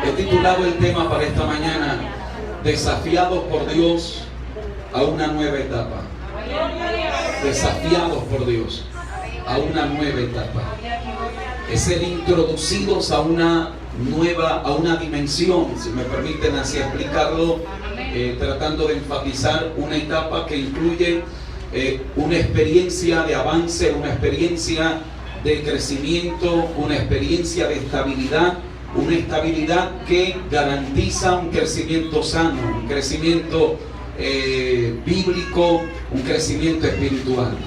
He titulado el tema para esta mañana: desafiados por Dios a una nueva etapa. Desafiados por Dios a una nueva etapa. Es ser introducidos a una dimensión, si me permiten así explicarlo, tratando de enfatizar una etapa que incluye una experiencia de avance, una experiencia de crecimiento, una experiencia de estabilidad, una estabilidad que garantiza un crecimiento sano, un crecimiento bíblico, un crecimiento espiritual.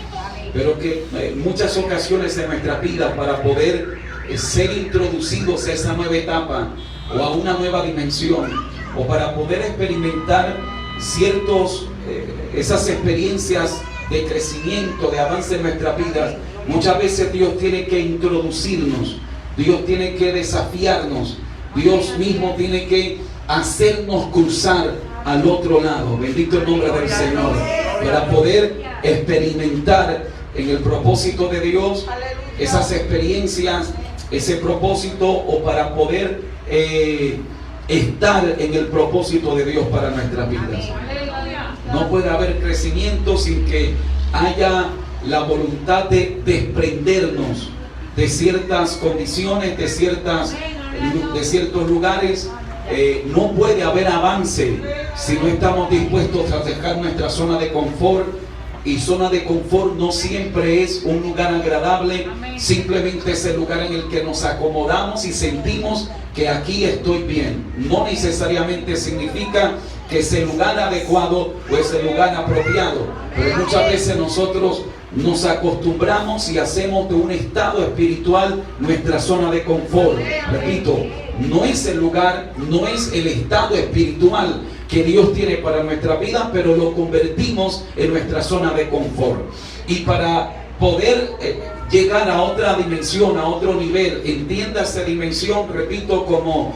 Pero que en muchas ocasiones en nuestra vida, para poder ser introducidos a esa nueva etapa o a una nueva dimensión, o para poder experimentar esas experiencias de crecimiento, de avance en nuestras vidas, muchas veces Dios tiene que introducirnos, Dios tiene que desafiarnos, Dios mismo tiene que hacernos cruzar al otro lado. Bendito el nombre del Señor, para poder experimentar en el propósito de Dios esas experiencias, ese propósito, o para poder estar en el propósito de Dios para nuestras vidas. No puede haber crecimiento sin que haya la voluntad de desprendernos de ciertas condiciones, de ciertos lugares. No puede haber avance si no estamos dispuestos a dejar nuestra zona de confort. Y zona de confort no siempre es un lugar agradable, simplemente es el lugar en el que nos acomodamos y sentimos que aquí estoy bien. No necesariamente significa que es el lugar adecuado o es el lugar apropiado, pero muchas veces nosotros nos acostumbramos y hacemos de un estado espiritual nuestra zona de confort. Repito, no es el lugar, no es el estado espiritual que Dios tiene para nuestra vida, pero lo convertimos en nuestra zona de confort. Y para poder llegar a otra dimensión, a otro nivel, entiéndase dimensión, repito, como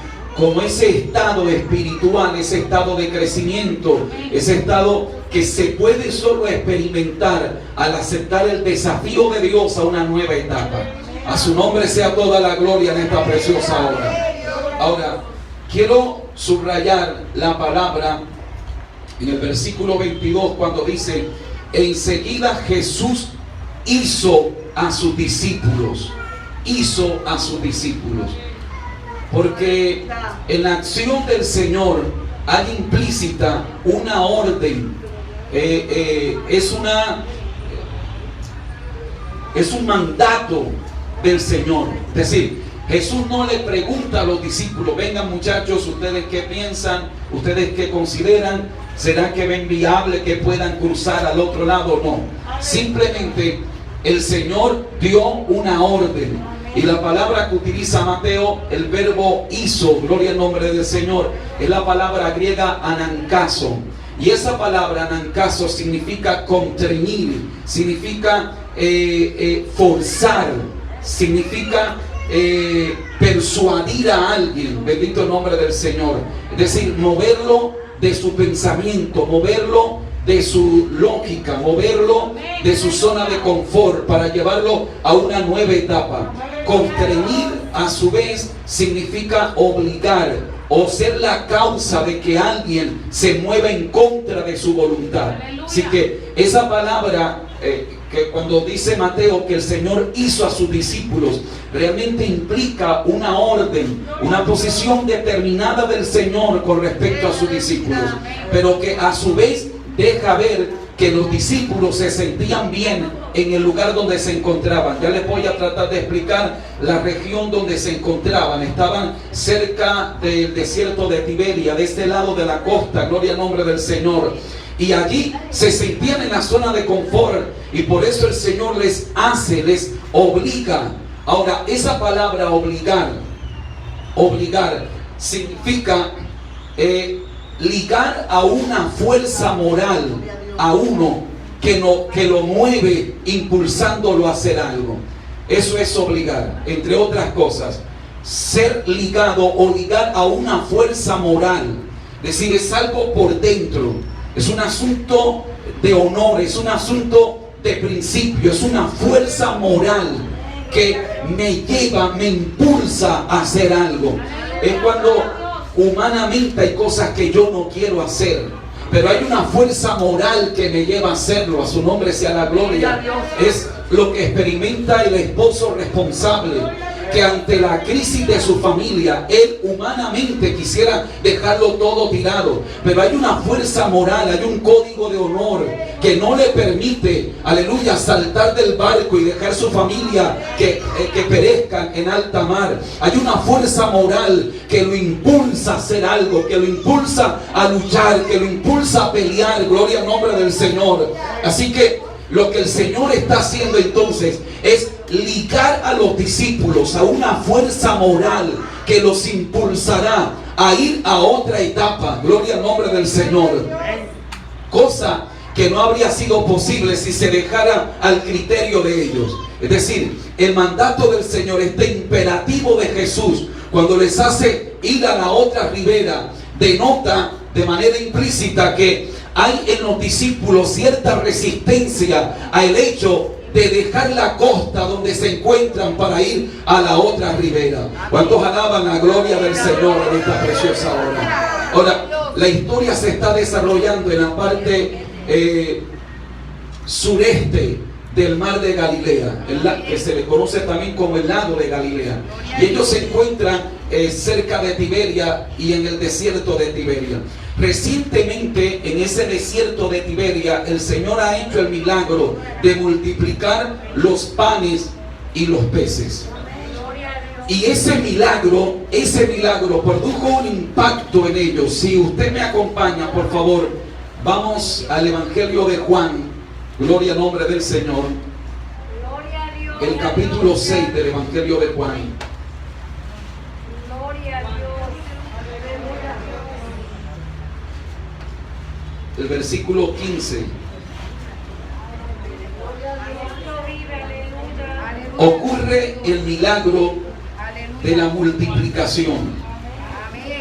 ese estado espiritual, ese estado de crecimiento, ese estado que se puede solo experimentar al aceptar el desafío de Dios a una nueva etapa. A su nombre sea toda la gloria en esta preciosa hora. Ahora, quiero subrayar la palabra en el versículo 22 cuando dice: enseguida Jesús hizo a sus discípulos. Hizo a sus discípulos. Porque en la acción del Señor hay implícita una orden. Es un mandato del Señor. Es decir, Jesús no le pregunta a los discípulos: vengan muchachos, ¿ustedes qué piensan? ¿Ustedes qué consideran? ¿Será que ven viable que puedan cruzar al otro lado? No. Simplemente el Señor dio una orden. Y la palabra que utiliza Mateo, el verbo hizo, gloria al nombre del Señor, es la palabra griega anankazo. Y esa palabra anankazo significa constreñir, significa forzar, significa persuadir a alguien. Bendito el nombre del Señor. Es decir, moverlo de su pensamiento, moverlo de su lógica, moverlo de su zona de confort para llevarlo a una nueva etapa. Constreñir, a su vez, significa obligar o ser la causa de que alguien se mueva en contra de su voluntad. Así que esa palabra que cuando dice Mateo que el Señor hizo a sus discípulos, realmente implica una orden, una posición determinada del Señor con respecto a sus discípulos, pero que a su vez deja ver que los discípulos se sentían bien en el lugar donde se encontraban. Ya les voy a tratar de explicar la región donde se encontraban. Estaban cerca del desierto de Tiberia, de este lado de la costa, gloria al nombre del Señor. Y allí se sentían en la zona de confort, y por eso el Señor les obliga. Ahora, esa palabra obligar significa ligar a una fuerza moral a uno que lo mueve, impulsándolo a hacer algo. Eso es obligar, entre otras cosas. Ser ligado o ligar a una fuerza moral, es decir, es algo por dentro, es un asunto de honor, es un asunto de principio, es una fuerza moral que me lleva, me impulsa a hacer algo. Es humanamente hay cosas que yo no quiero hacer, pero hay una fuerza moral que me lleva a hacerlo. A su nombre sea la gloria. Es lo que experimenta el esposo responsable, que ante la crisis de su familia, él humanamente quisiera dejarlo todo tirado, pero hay una fuerza moral, hay un código de honor que no le permite, aleluya, saltar del barco y dejar su familia que perezcan en alta mar. Hay una fuerza moral que lo impulsa a hacer algo, que lo impulsa a luchar, que lo impulsa a pelear. Gloria al nombre del Señor. Así que lo que el Señor está haciendo entonces es ligar a los discípulos a una fuerza moral que los impulsará a ir a otra etapa. Gloria al nombre del Señor. Cosa que no habría sido posible si se dejara al criterio de ellos. Es decir, el mandato del Señor, este imperativo de Jesús, cuando les hace ir a la otra ribera, denota de manera implícita que hay en los discípulos cierta resistencia al hecho de dejar la costa donde se encuentran para ir a la otra ribera. ¿Cuántos alaban la gloria del Señor en esta preciosa hora? Ahora, la historia se está desarrollando en la parte sureste del mar de Galilea, que se le conoce también como el lago de Galilea. Y ellos se encuentran cerca de Tiberia y en el desierto de Tiberia. Recientemente en ese desierto de Tiberia el Señor ha hecho el milagro de multiplicar los panes y los peces. Y ese milagro produjo un impacto en ellos. Si usted me acompaña, por favor, vamos al Evangelio de Juan. Gloria al nombre del Señor. El capítulo 6 del Evangelio de Juan. El versículo 15. Ocurre el milagro de la multiplicación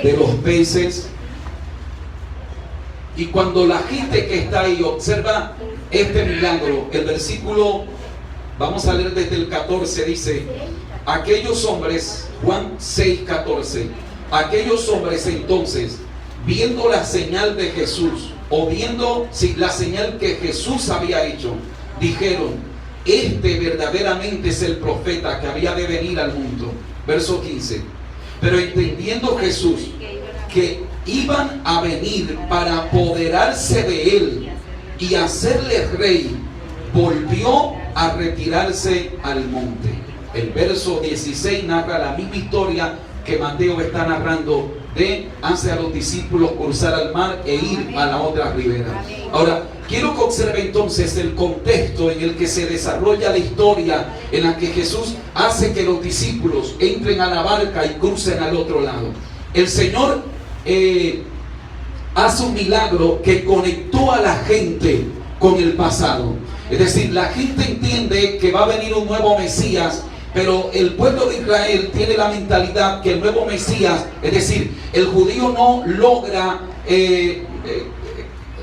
de los peces. Y cuando la gente que está ahí observa este milagro, el versículo, vamos a leer desde el 14, dice: aquellos hombres, Juan 6:14, aquellos hombres entonces, viendo la señal de Jesús, o viendo la señal que Jesús había hecho, dijeron: este verdaderamente es el profeta que había de venir al mundo. Verso 15. Pero entendiendo Jesús que iban a venir para apoderarse de él y hacerle rey, volvió a retirarse al monte. El verso 16 narra la misma historia que Mateo está narrando, de hace a los discípulos cruzar al mar e ir a la otra ribera. Ahora, quiero que observe entonces el contexto en el que se desarrolla la historia, en la que Jesús hace que los discípulos entren a la barca y crucen al otro lado. El Señor hace un milagro que conectó a la gente con el pasado. Es decir, la gente entiende que va a venir un nuevo Mesías, pero el pueblo de Israel tiene la mentalidad que el nuevo Mesías, es decir, el judío no logra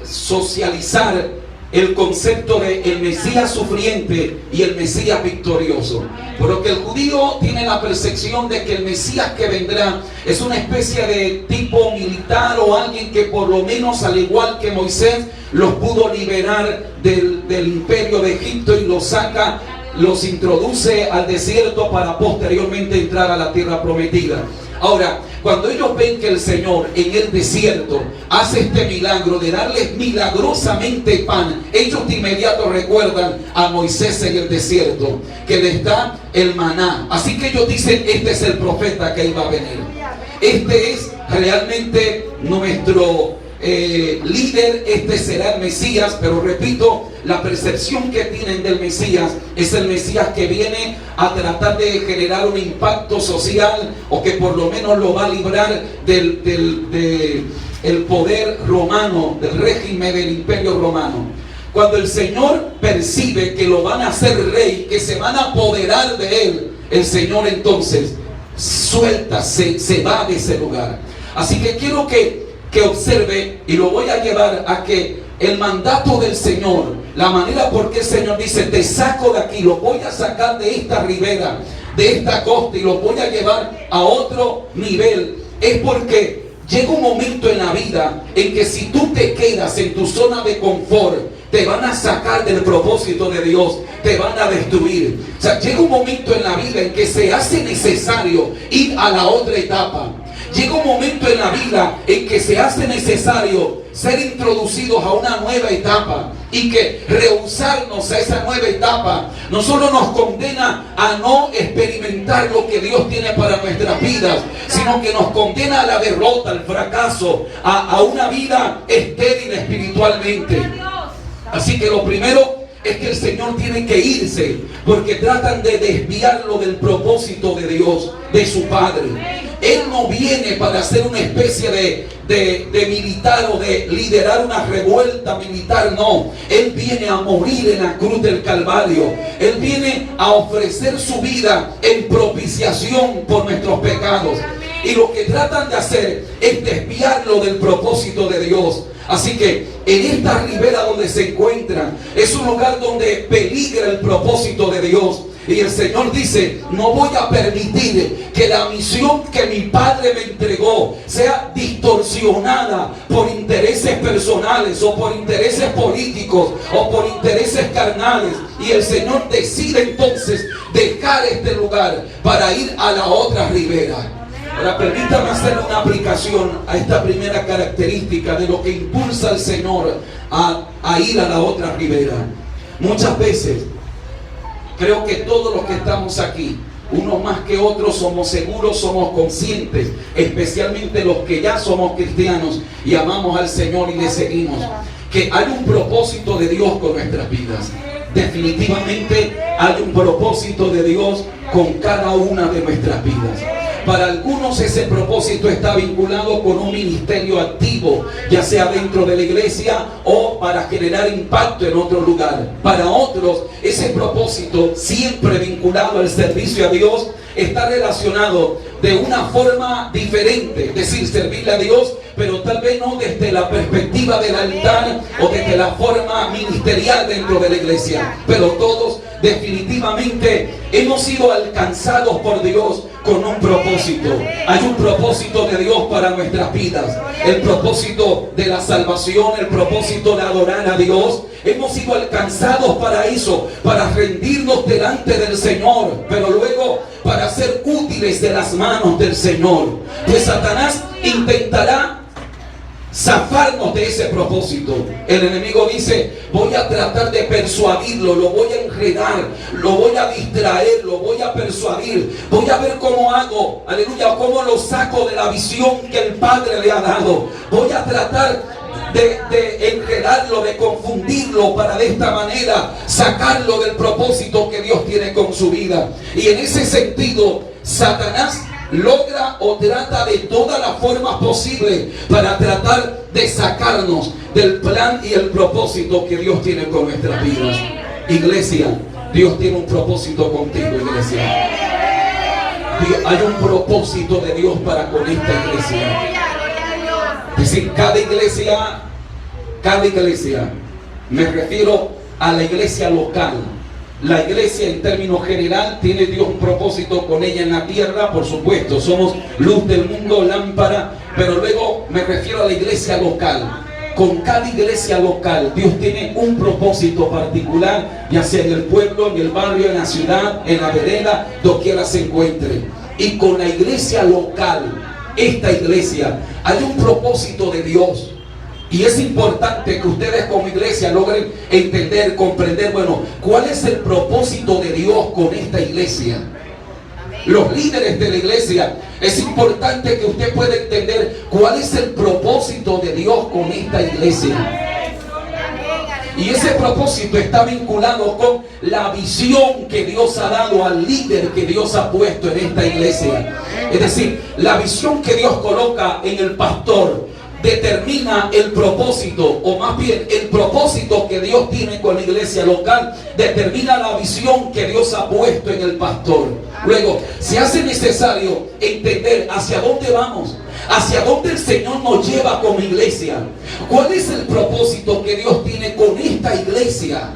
socializar el concepto de el Mesías sufriente y el Mesías victorioso. Pero que el judío tiene la percepción de que el Mesías que vendrá es una especie de tipo militar, o alguien que por lo menos, al igual que Moisés, los pudo liberar del imperio de Egipto y los introduce al desierto para posteriormente entrar a la tierra prometida. Ahora, cuando ellos ven que el Señor en el desierto hace este milagro de darles milagrosamente pan, ellos de inmediato recuerdan a Moisés en el desierto, que les da el maná. Así que ellos dicen: este es el profeta que iba a venir. Este es realmente nuestro líder, este será el Mesías. Pero repito, la percepción que tienen del Mesías es el Mesías que viene a tratar de generar un impacto social, o que por lo menos lo va a librar del poder romano, del régimen del imperio romano. Cuando el Señor percibe que lo van a hacer rey, que se van a apoderar de él, el Señor entonces suelta, se va de ese lugar. Así que quiero que observe, y lo voy a llevar a que el mandato del Señor, la manera por que el Señor dice: te saco de aquí, lo voy a sacar de esta ribera, de esta costa, y lo voy a llevar a otro nivel, es porque llega un momento en la vida en que si tú te quedas en tu zona de confort, te van a sacar del propósito de Dios, te van a destruir. O sea, llega un momento en la vida en que se hace necesario ir a la otra etapa. Llega un momento en la vida en que se hace necesario ser introducidos a una nueva etapa, y que rehusarnos a esa nueva etapa no solo nos condena a no experimentar lo que Dios tiene para nuestras vidas, sino que nos condena a la derrota, al fracaso, a una vida estéril espiritualmente. Así que lo primero es que el Señor tiene que irse, porque tratan de desviarlo del propósito de Dios, de su Padre. Él no viene para hacer una especie de militar o de liderar una revuelta militar, no. Él viene a morir en la cruz del Calvario. Él viene a ofrecer su vida en propiciación por nuestros pecados. Y lo que tratan de hacer es desviarlo del propósito de Dios. Así que en esta ribera donde se encuentran, es un lugar donde peligra el propósito de Dios. Y el Señor dice: no voy a permitir que la misión que mi Padre me entregó sea distorsionada por intereses personales, o por intereses políticos, o por intereses carnales. Y el Señor decide entonces dejar este lugar para ir a la otra ribera. Ahora permítame hacer una aplicación a esta primera característica de lo que impulsa al Señor a ir a la otra ribera. Muchas veces creo que todos los que estamos aquí, unos más que otros, somos seguros, somos conscientes, especialmente los que ya somos cristianos y amamos al Señor y le seguimos, que hay un propósito de Dios con nuestras vidas. Definitivamente hay un propósito de Dios con cada una de nuestras vidas. Para algunos ese propósito está vinculado con un ministerio activo, ya sea dentro de la iglesia o para generar impacto en otro lugar. Para otros ese propósito, siempre vinculado al servicio a Dios, está relacionado de una forma diferente, es decir, servirle a Dios, pero tal vez no desde la perspectiva del altar o desde la forma ministerial dentro de la iglesia. Pero todos definitivamente hemos sido alcanzados por Dios con un propósito. Hay un propósito de Dios para nuestras vidas, el propósito de la salvación, el propósito de adorar a Dios. Hemos sido alcanzados para eso, para rendirnos delante del Señor, pero luego para ser útiles de las manos del Señor. Pues Satanás intentará zafarnos de ese propósito. El enemigo dice: voy a tratar de persuadirlo, lo voy a enredar, lo voy a distraer, lo voy a persuadir, voy a ver cómo hago, aleluya, cómo lo saco de la visión que el Padre le ha dado. Voy a tratar de enredarlo, de confundirlo, para de esta manera sacarlo del propósito que Dios tiene con su vida. Y en ese sentido, Satanás logra o trata de todas las formas posibles para tratar de sacarnos del plan y el propósito que Dios tiene con nuestras vidas. Iglesia, Dios tiene un propósito contigo, iglesia. Hay un propósito de Dios para con esta iglesia. Es decir, cada iglesia, me refiero a la iglesia local. La iglesia en términos general, tiene Dios un propósito con ella en la tierra, por supuesto, somos luz del mundo, lámpara, pero luego me refiero a la iglesia local. Con cada iglesia local, Dios tiene un propósito particular, ya sea en el pueblo, en el barrio, en la ciudad, en la vereda, doquiera se encuentre. Y con la iglesia local, esta iglesia, hay un propósito de Dios. Y es importante que ustedes como iglesia logren entender, comprender, bueno, cuál es el propósito de Dios con esta iglesia. Los líderes de la iglesia, es importante que usted pueda entender cuál es el propósito de Dios con esta iglesia. Y ese propósito está vinculado con la visión que Dios ha dado al líder que Dios ha puesto en esta iglesia. Es decir, la visión que Dios coloca en el pastor determina el propósito, o más bien el propósito que Dios tiene con la iglesia local determina la visión que Dios ha puesto en el pastor. Luego, se hace necesario entender hacia dónde vamos, hacia dónde el Señor nos lleva como iglesia. ¿Cuál es el propósito que Dios tiene con esta iglesia?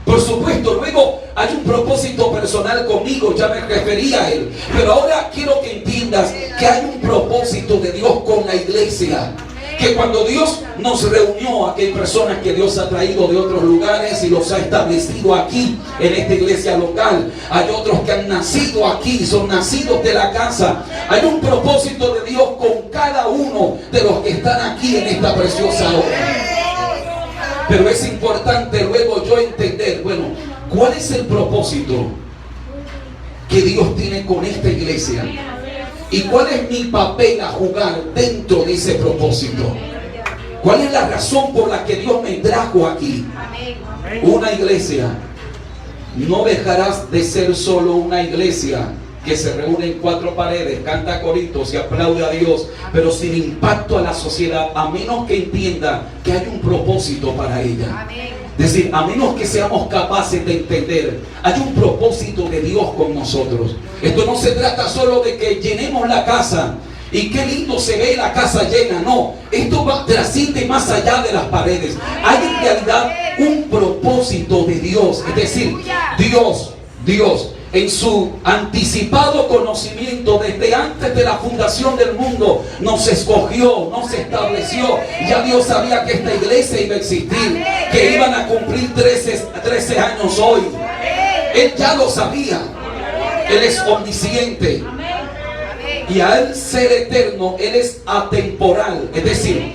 Por supuesto, luego hay un propósito personal conmigo, ya me refería a él. Pero ahora quiero que entiendas que hay un propósito de Dios con la iglesia. Que cuando Dios nos reunió, aquí hay personas que Dios ha traído de otros lugares y los ha establecido aquí en esta iglesia local. Hay otros que han nacido aquí, son nacidos de la casa. Hay un propósito de Dios con cada uno de los que están aquí en esta preciosa hora. Pero es importante luego yo entender, bueno, ¿cuál es el propósito que Dios tiene con esta iglesia? ¿Y cuál es mi papel a jugar dentro de ese propósito? ¿Cuál es la razón por la que Dios me trajo aquí? Una iglesia. No dejarás de ser solo una iglesia que se reúne en cuatro paredes, canta coritos y aplaude a Dios, pero sin impacto a la sociedad, a menos que entienda que hay un propósito para ella. Es decir, a menos que seamos capaces de entender, hay un propósito de Dios con nosotros. Esto no se trata solo de que llenemos la casa y qué lindo se ve la casa llena. No, esto trasciende más allá de las paredes. Hay en realidad un propósito de Dios. Es decir, Dios, en su anticipado conocimiento desde antes de la fundación del mundo, nos escogió, nos estableció. Ya Dios sabía que esta iglesia iba a existir, que iban a cumplir 13 años hoy. Él ya lo sabía. Él es omnisciente. Y al ser eterno, Él es atemporal. Es decir,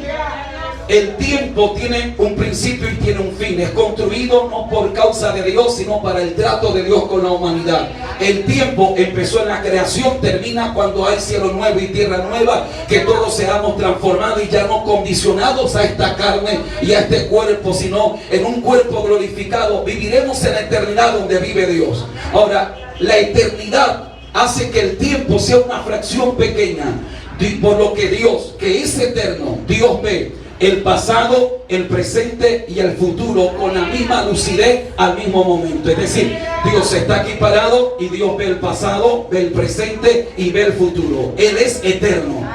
el tiempo tiene un principio y tiene un fin. Es construido no por causa de Dios, sino para el trato de Dios con la humanidad. El tiempo empezó en la creación, termina cuando hay cielo nuevo y tierra nueva, que todos seamos transformados y ya no condicionados a esta carne y a este cuerpo, sino en un cuerpo glorificado. Viviremos en la eternidad donde vive Dios. Ahora, la eternidad hace que el tiempo sea una fracción pequeña, por lo que Dios, que es eterno, Dios ve el pasado, el presente y el futuro con la misma lucidez al mismo momento. Es decir, Dios está aquí parado y Dios ve el pasado, ve el presente y ve el futuro. Él es eterno.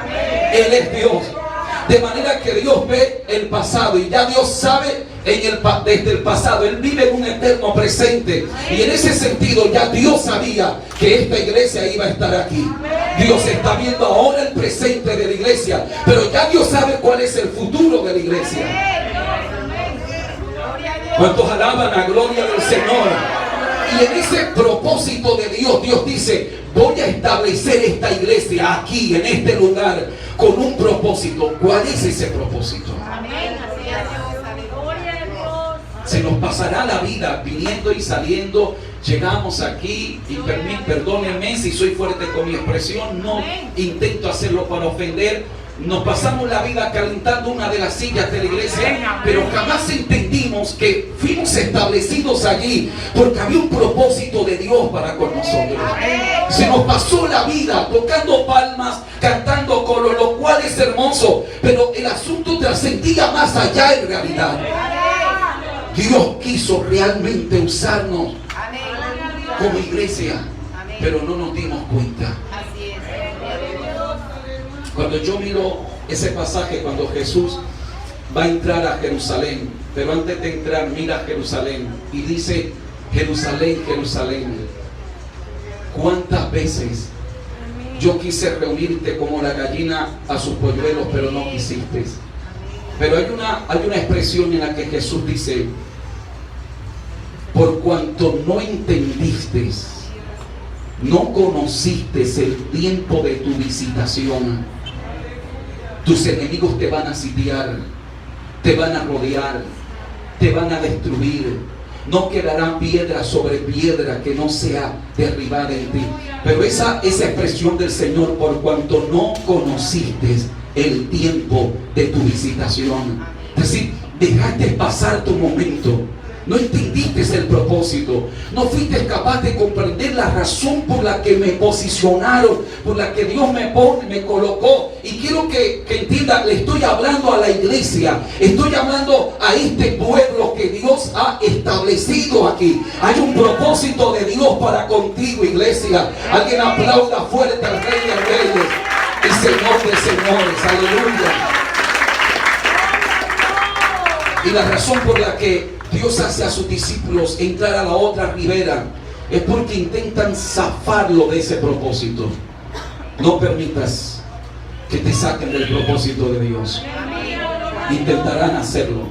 Él es Dios. De manera que Dios ve el pasado y ya Dios sabe desde el pasado. Él vive en un eterno presente. Y en ese sentido ya Dios sabía que esta iglesia iba a estar aquí. Dios está viendo ahora el presente de la iglesia, pero ya Dios sabe cuál es el futuro de la iglesia. ¿Cuántos alaban la gloria del Señor? Y en ese propósito de Dios, Dios dice: voy a establecer esta iglesia aquí, en este lugar, con un propósito. ¿Cuál es ese propósito? Se nos pasará la vida viniendo y saliendo. Llegamos aquí y perdónenme si soy fuerte con mi expresión, no intento hacerlo para ofender. Nos pasamos la vida calentando una de las sillas de la iglesia, pero jamás entendimos que fuimos establecidos allí porque había un propósito de Dios para con nosotros. Se nos pasó la vida tocando palmas, cantando coros, lo cual es hermoso, pero el asunto trascendía más allá en realidad. Dios quiso realmente usarnos como iglesia, pero no nos dimos cuenta. Cuando yo miro ese pasaje, cuando Jesús va a entrar a Jerusalén, pero antes de entrar mira a Jerusalén y dice: Jerusalén, Jerusalén, ¿cuántas veces yo quise reunirte como la gallina a sus polluelos, pero no quisiste? Pero hay una expresión en la que Jesús dice: por cuanto no entendiste, no conociste el tiempo de tu visitación, tus enemigos te van a sitiar, te van a rodear, te van a destruir. No quedará piedra sobre piedra que no sea derribada en ti. Pero esa expresión del Señor: por cuanto no conociste el tiempo de tu visitación. Es decir, dejaste pasar tu momento. No entendiste el propósito. No fuiste capaz de comprender la razón por la que me posicionaron, por la que Dios me colocó. Y quiero que entienda, le estoy hablando a la iglesia. Estoy hablando a este pueblo que Dios ha establecido aquí. Hay un propósito de Dios para contigo, iglesia. Alguien aplauda fuerte al Rey de Reyes y Señor de Señores. Aleluya. Y la razón por la que Dios hace a sus discípulos entrar a la otra ribera, es porque intentan zafarlo de ese propósito. No permitas que te saquen del propósito de Dios. Intentarán hacerlo.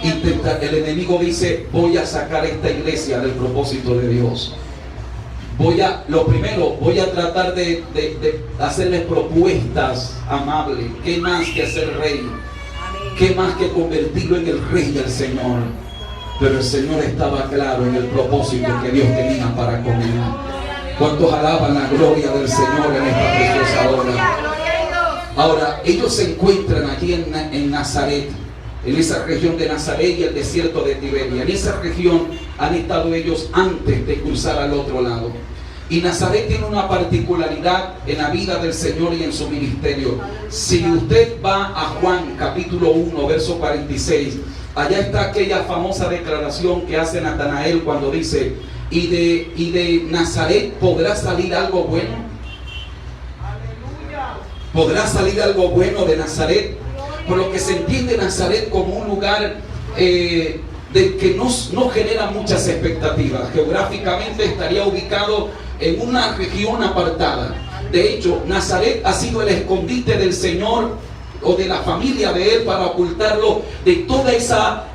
El enemigo dice: voy a sacar esta iglesia del propósito de Dios. Voy a tratar de hacerles propuestas amables. ¿Qué más que hacer rey? ¿Qué más que convertirlo en el rey del Señor? Pero el Señor estaba claro en el propósito que Dios tenía para con él. ¿Cuántos alaban la gloria del Señor en esta preciosa hora? Ahora, ellos se encuentran allí en Nazaret, en esa región de Nazaret y el desierto de Tiberia. En esa región han estado ellos antes de cruzar al otro lado. Y Nazaret tiene una particularidad en la vida del Señor y en su ministerio. Si usted va a Juan capítulo 1, verso 46, allá está aquella famosa declaración que hace Natanael cuando dice: ¿y de Nazaret podrá salir algo bueno? ¿Podrá salir algo bueno de Nazaret? Por lo que se entiende Nazaret como un lugar del que no genera muchas expectativas. Geográficamente estaría ubicado en una región apartada. De hecho, Nazaret ha sido el escondite del Señor o de la familia de él para ocultarlo de toda esa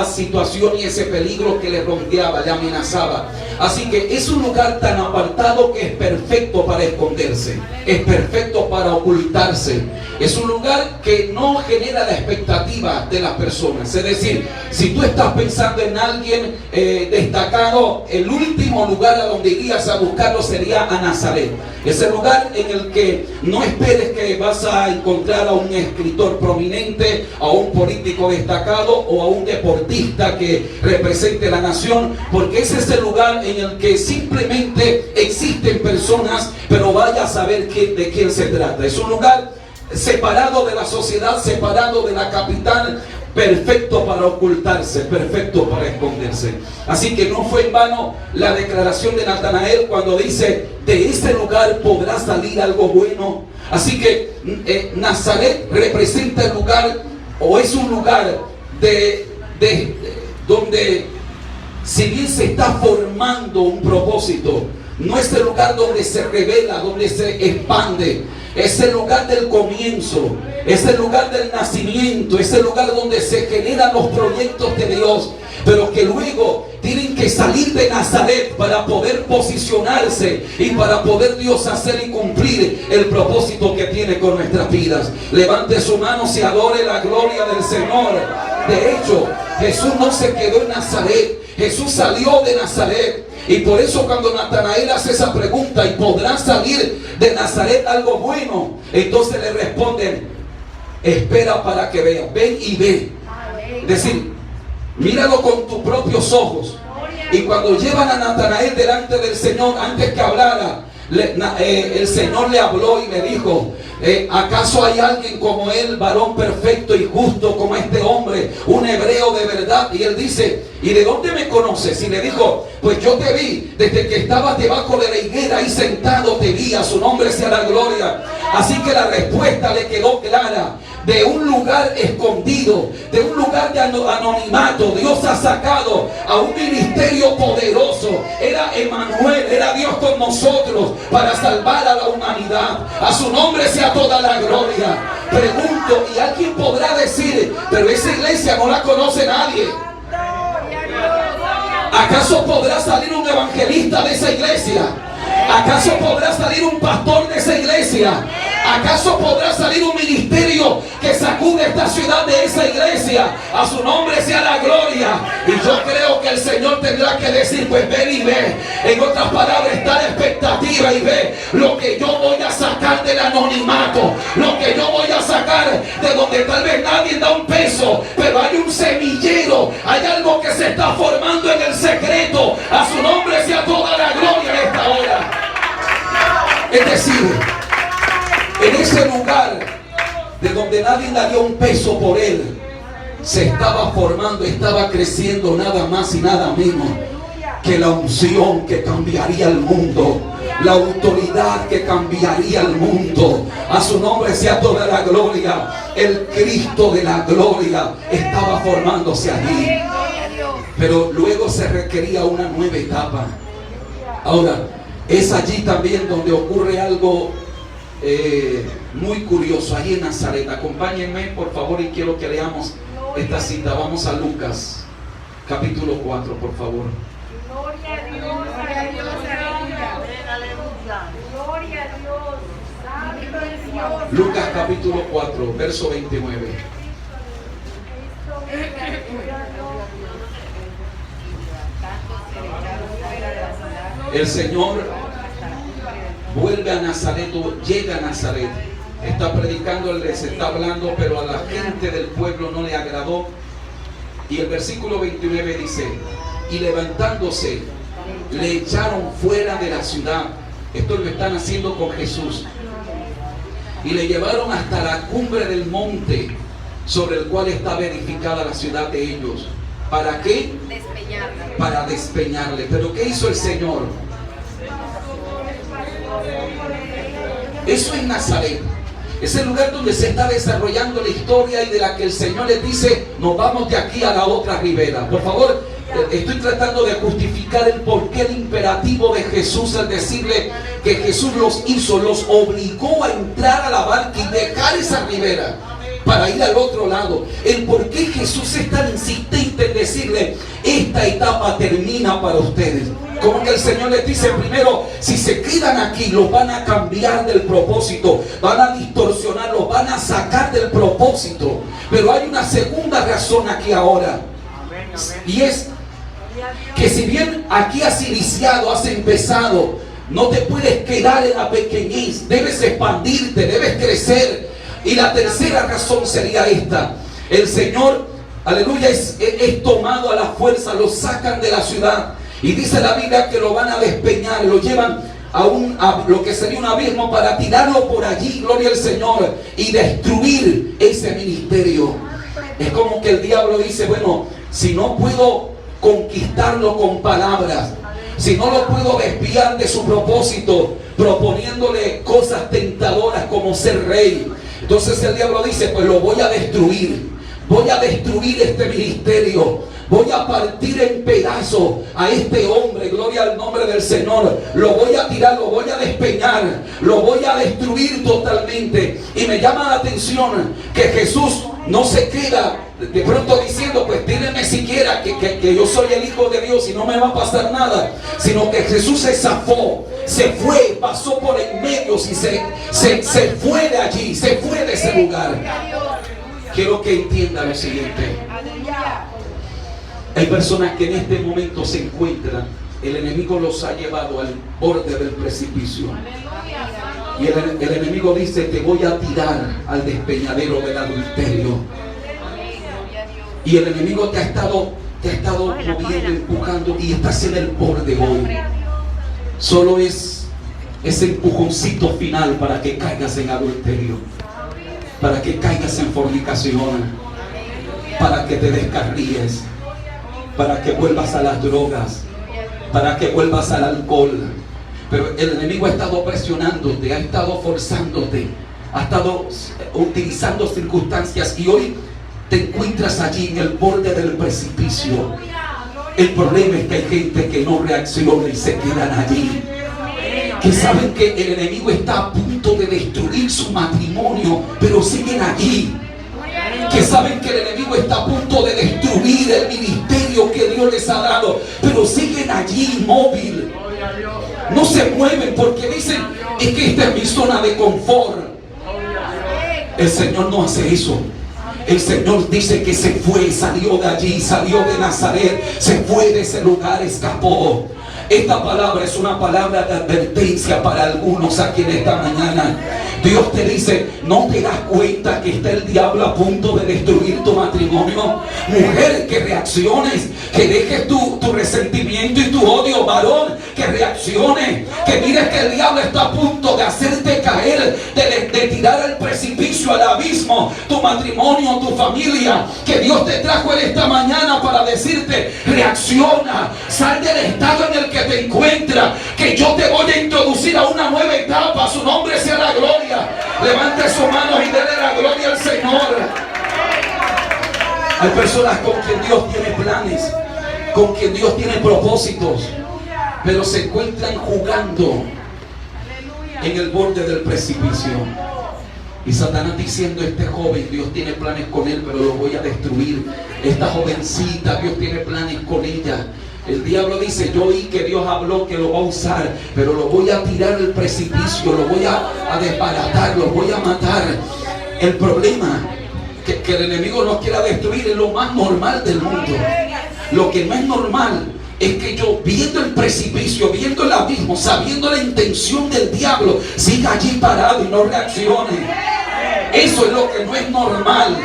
situación y ese peligro que le rodeaba, le amenazaba. Así que es un lugar tan apartado que es perfecto para esconderse, es perfecto para ocultarse. Es un lugar que no genera la expectativa de las personas. Es decir, si tú estás pensando en alguien destacado, el último lugar a donde irías a buscarlo sería a Nazaret. Es el lugar en el que no esperes que vas a encontrar a un escritor prominente, a un político destacado o a un deportista que represente la nación, porque ese es el lugar en el que simplemente existen personas, pero vaya a saber de quién se trata. Es un lugar separado de la sociedad, separado de la capital, perfecto para ocultarse, perfecto para esconderse. Así que no fue en vano la declaración de Natanael cuando dice: de este lugar podrá salir algo bueno. Así que Nazaret representa el lugar, o es un lugar donde, si bien se está formando un propósito, no es el lugar donde se revela, donde se expande. Es el lugar del comienzo, es el lugar del nacimiento, es el lugar donde se generan los proyectos de Dios, pero que luego tienen que salir de Nazaret para poder posicionarse y para poder Dios hacer y cumplir el propósito que tiene con nuestras vidas. Levante su mano y adore la gloria del Señor. De hecho, Jesús no se quedó en Nazaret, Jesús salió de Nazaret. Y por eso cuando Natanael hace esa pregunta: ¿y podrá salir de Nazaret algo bueno? Entonces le responden: espera para que veas, ven y ve. Es decir, míralo con tus propios ojos. Y cuando llevan a Natanael delante del Señor, antes que hablara, el Señor le habló y le dijo: ¿acaso hay alguien como él, varón perfecto y justo como este hombre, un hebreo de verdad? Y él dice: ¿y de dónde me conoces? Y le dijo: pues yo te vi desde que estabas debajo de la higuera y sentado, te vi, a su nombre sea la gloria. Así que la respuesta le quedó clara. De un lugar escondido, de un lugar de anonimato, Dios ha sacado a un ministerio poderoso. Era Emmanuel, era Dios con nosotros para salvar a la humanidad. A su nombre sea toda la gloria. Pregunto, y alguien podrá decir: pero esa iglesia no la conoce nadie. ¿Acaso podrá salir un evangelista de esa iglesia? ¿Acaso podrá salir un pastor de esa iglesia? ¿Acaso podrá salir un ministerio que sacude esta ciudad de esa iglesia? A su nombre sea la gloria. Y yo creo que el Señor tendrá que decir: pues ven y ve. En otras palabras, está la expectativa y ve lo que yo voy a sacar del anonimato, lo que yo voy a sacar de donde tal vez nadie da un peso, pero hay un semillero, hay algo que se está formando en el secreto. A su nombre sea toda la gloria en esta hora. Es decir, en ese lugar de donde nadie daría un peso por él, se estaba formando, estaba creciendo nada más y nada menos que la unción que cambiaría el mundo, la autoridad que cambiaría el mundo. A su nombre sea toda la gloria. El Cristo de la gloria estaba formándose allí. pero luego se requería una nueva etapa. Ahora, es allí también donde ocurre algo muy curioso, allí en Nazaret. Acompáñenme por favor y quiero que leamos esta cita. Vamos a Lucas capítulo 4, por favor. Gloria a Dios, aleluya. Gloria a Dios, santo es Dios. Lucas capítulo 4, verso 29. El Señor vuelve a Nazaret, llega a Nazaret, está predicando, les está hablando, pero a la gente del pueblo no le agradó. Y el versículo 29 dice: y levantándose, le echaron fuera de la ciudad. Esto lo están haciendo con Jesús. Y le llevaron hasta la cumbre del monte sobre el cual estaba edificada la ciudad de ellos. ¿Para qué? Despeñarle. Para despeñarle. ¿Pero qué hizo el Señor? Eso es Nazaret. Es el lugar donde se está desarrollando la historia y de la que el Señor les dice: nos vamos de aquí a la otra ribera. Por favor, estoy tratando de justificar el porqué, el imperativo de Jesús al decirle que Jesús los hizo, los obligó a entrar a la barca y dejar esa ribera para ir al otro lado. El por qué Jesús es tan insistente en decirle: esta etapa termina para ustedes. Como que el Señor les dice: primero, si se quedan aquí, los van a cambiar del propósito, van a distorsionarlos, van a sacar del propósito. Pero hay una segunda razón aquí ahora, y es que si bien aquí has iniciado, has empezado, no te puedes quedar en la pequeñez, debes expandirte, debes crecer. Y la tercera razón sería esta: el Señor, aleluya, es tomado a la fuerza, lo sacan de la ciudad. Y dice la Biblia que lo van a despeñar, lo llevan a lo que sería un abismo para tirarlo por allí, gloria al Señor, y destruir ese ministerio. Es como que el diablo dice: bueno, si no puedo conquistarlo con palabras, si no lo puedo desviar de su propósito, proponiéndole cosas tentadoras como ser rey, entonces el diablo dice: pues lo voy a destruir. Voy a destruir este ministerio. Voy a partir en pedazos a este hombre. Gloria al nombre del Señor. Lo voy a tirar, lo voy a despeñar, lo voy a destruir totalmente. Y me llama la atención que Jesús no se queda de pronto diciendo: pues tírenme siquiera que yo soy el Hijo de Dios y no me va a pasar nada. Sino que Jesús se zafó, se fue, pasó por en medio y se fue de allí, se fue de ese lugar. Quiero que entienda lo siguiente: hay personas que en este momento se encuentran, el enemigo los ha llevado al borde del precipicio. Y el enemigo dice: te voy a tirar al despeñadero del adulterio. Y el enemigo te ha estado moviendo, empujando, y estás en el borde hoy. Solo es ese empujoncito final para que caigas en adulterio, para que caigas en fornicación, para que te descarríes, para que vuelvas a las drogas, para que vuelvas al alcohol. Pero el enemigo ha estado presionándote, ha estado forzándote, ha estado utilizando circunstancias, y hoy te encuentras allí en el borde del precipicio. El problema es que hay gente que no reacciona y se quedan allí, que saben que el enemigo está a punto de destruir su matrimonio, pero siguen allí. Que saben que el enemigo está a punto de destruir el ministerio que Dios les ha dado, pero siguen allí inmóvil. No se mueven porque dicen: es que esta es mi zona de confort. El Señor no hace eso. El Señor dice que se fue, salió de allí, salió de Nazaret, se fue de ese lugar, escapó. Esta palabra es una palabra de advertencia para algunos aquí en esta mañana. Dios te dice: ¿no te das cuenta que está el diablo a punto de destruir tu matrimonio? Mujer, que reacciones, que dejes tu resentimiento y tu odio. Varón, que reacciones, que mires que el diablo está a punto de hacerte caer, de tirar al precipicio, al abismo, tu matrimonio, tu familia. Que Dios te trajo en esta mañana para decirte: reacciona, sal del estado en el que te encuentras, que yo te voy a introducir a una nueva etapa. Su nombre sea la gloria. Levante su mano y déle la gloria al Señor. Hay personas con quien Dios tiene planes, con quien Dios tiene propósitos, pero se encuentran jugando en el borde del precipicio. Y Satanás diciendo: este joven, Dios tiene planes con él, pero lo voy a destruir. Esta jovencita, Dios tiene planes con ella. El diablo dice: yo oí que Dios habló que lo va a usar, pero lo voy a tirar al precipicio, lo voy a desbaratar, lo voy a matar. El problema que el enemigo nos quiera destruir es lo más normal del mundo. Lo que no es normal es que yo, viendo el precipicio, viendo el abismo, sabiendo la intención del diablo, siga allí parado y no reaccione. Eso es lo que no es normal.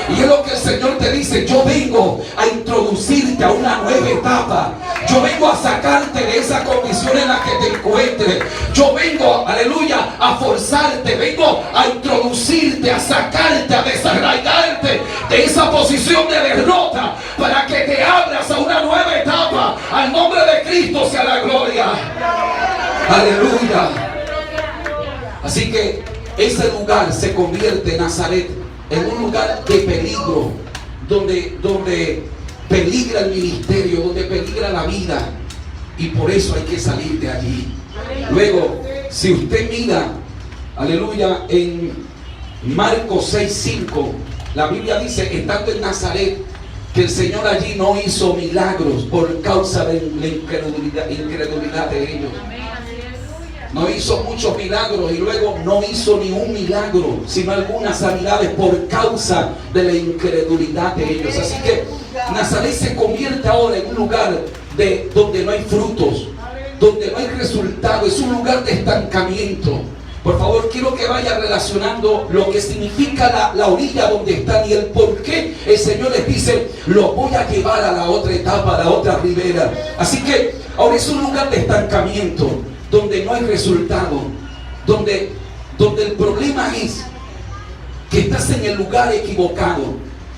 Y es lo que el Señor te dice: yo vengo a introducirte a una nueva etapa. Yo vengo a sacarte de esa condición en la que te encuentres. Yo vengo, aleluya, a forzarte. Vengo a introducirte, a sacarte, a desarraigarte de esa posición de derrota, para que te abras a una nueva etapa. Al nombre de Cristo sea la gloria. Aleluya. Así que ese lugar se convierte, Nazaret, en un lugar de peligro, donde peligra el ministerio, donde peligra la vida, y por eso hay que salir de allí. Luego, si usted mira, aleluya, en Marcos 6:5, la Biblia dice, estando en Nazaret, que el Señor allí no hizo milagros por causa de la incredulidad de ellos. No hizo muchos milagros, y luego no hizo ni un milagro, sino algunas sanidades por causa de la incredulidad de ellos. Así que Nazaret se convierte ahora en un lugar donde no hay frutos, donde no hay resultado. Es un lugar de estancamiento. Por favor, quiero que vaya relacionando lo que significa la orilla donde están y el por qué el Señor les dice: los voy a llevar a la otra etapa, a la otra ribera. Así que ahora es un lugar de estancamiento, donde no hay resultado, donde el problema es que estás en el lugar equivocado,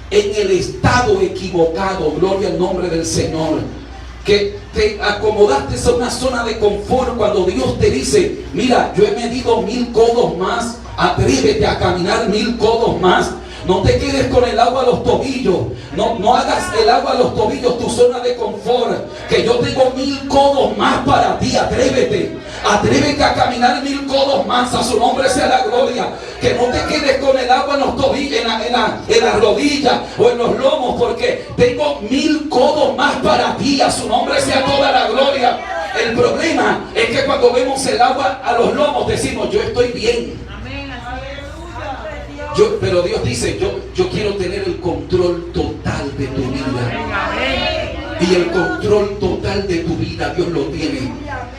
en el estado equivocado. Gloria al nombre del Señor. Que te acomodaste a una zona de confort cuando Dios te dice: mira, yo he medido 1000 codos más, atrévete a caminar 1000 codos más. No te quedes con el agua a los tobillos. No hagas el agua a los tobillos tu zona de confort. Que yo tengo 1000 codos más para ti. Atrévete. Atrévete a caminar 1000 codos más. A su nombre sea la gloria. Que no te quedes con el agua en los tobillos, en la rodilla o en los lomos. Porque tengo 1000 codos más para ti. A su nombre sea toda la gloria. El problema es que cuando vemos el agua a los lomos decimos: yo estoy bien. Pero Dios dice: yo quiero tener el control total de tu vida. Y el control total de tu vida Dios lo tiene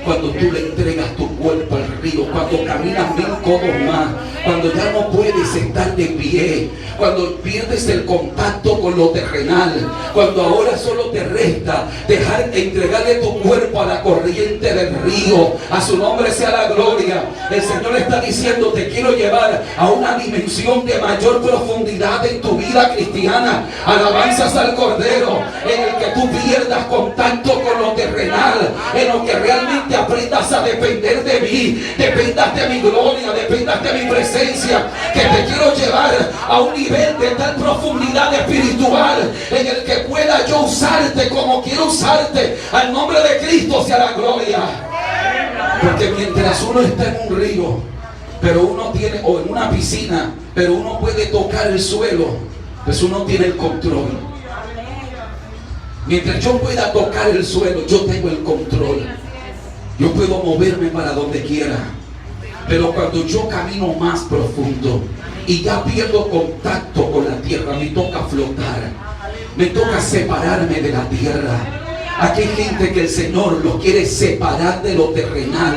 cuando tú le entregas tu cuerpo al río, cuando caminas 1000 codos más, cuando ya no puedes estar de pie, cuando pierdes el contacto con lo terrenal, cuando ahora solo te resta entregarle tu cuerpo a la corriente del río. A su nombre sea la gloria. El Señor está diciendo: te quiero llevar a una dimensión de mayor profundidad en tu vida cristiana. Alabanzas al Cordero, en el que tú pierdas contacto con lo terrenal, en lo que realmente aprendas a depender de mí, dependas de mi gloria, dependas de mi presencia. Que te quiero llevar a un nivel de tal profundidad espiritual en el que pueda yo usarte como quiero usarte. Al nombre de Cristo sea la gloria. Porque mientras uno está en un río, pero uno tiene, o en una piscina, pero uno puede tocar el suelo, pues uno tiene el control. Mientras yo pueda tocar el suelo, yo tengo el control. Yo puedo moverme para donde quiera. Pero cuando yo camino más profundo y ya pierdo contacto con la tierra, me toca flotar, me toca separarme de la tierra. Aquí hay gente que el Señor los quiere separar de lo terrenal,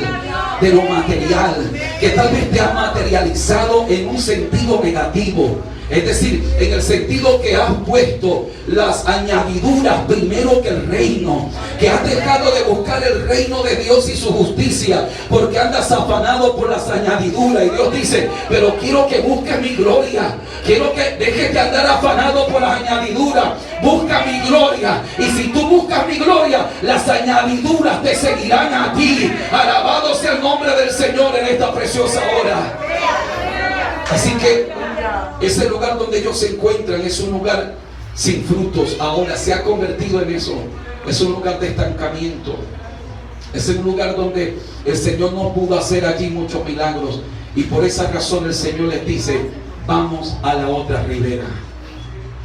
de lo material, que tal vez te ha materializado en un sentido negativo. Es decir, en el sentido que has puesto las añadiduras primero que el reino, que has dejado de buscar el reino de Dios y su justicia, porque andas afanado por las añadiduras. Y Dios dice: pero quiero que busques mi gloria, quiero que dejes de andar afanado por las añadiduras. Busca mi gloria, y si tú buscas mi gloria, las añadiduras te seguirán a ti. Alabado sea el nombre del Señor en esta preciosa hora. Así que ese lugar donde ellos se encuentran es un lugar sin frutos. Ahora se ha convertido en eso. Es un lugar de estancamiento. Es un lugar donde el Señor no pudo hacer allí muchos milagros. Y por esa razón el Señor les dice: vamos a la otra ribera.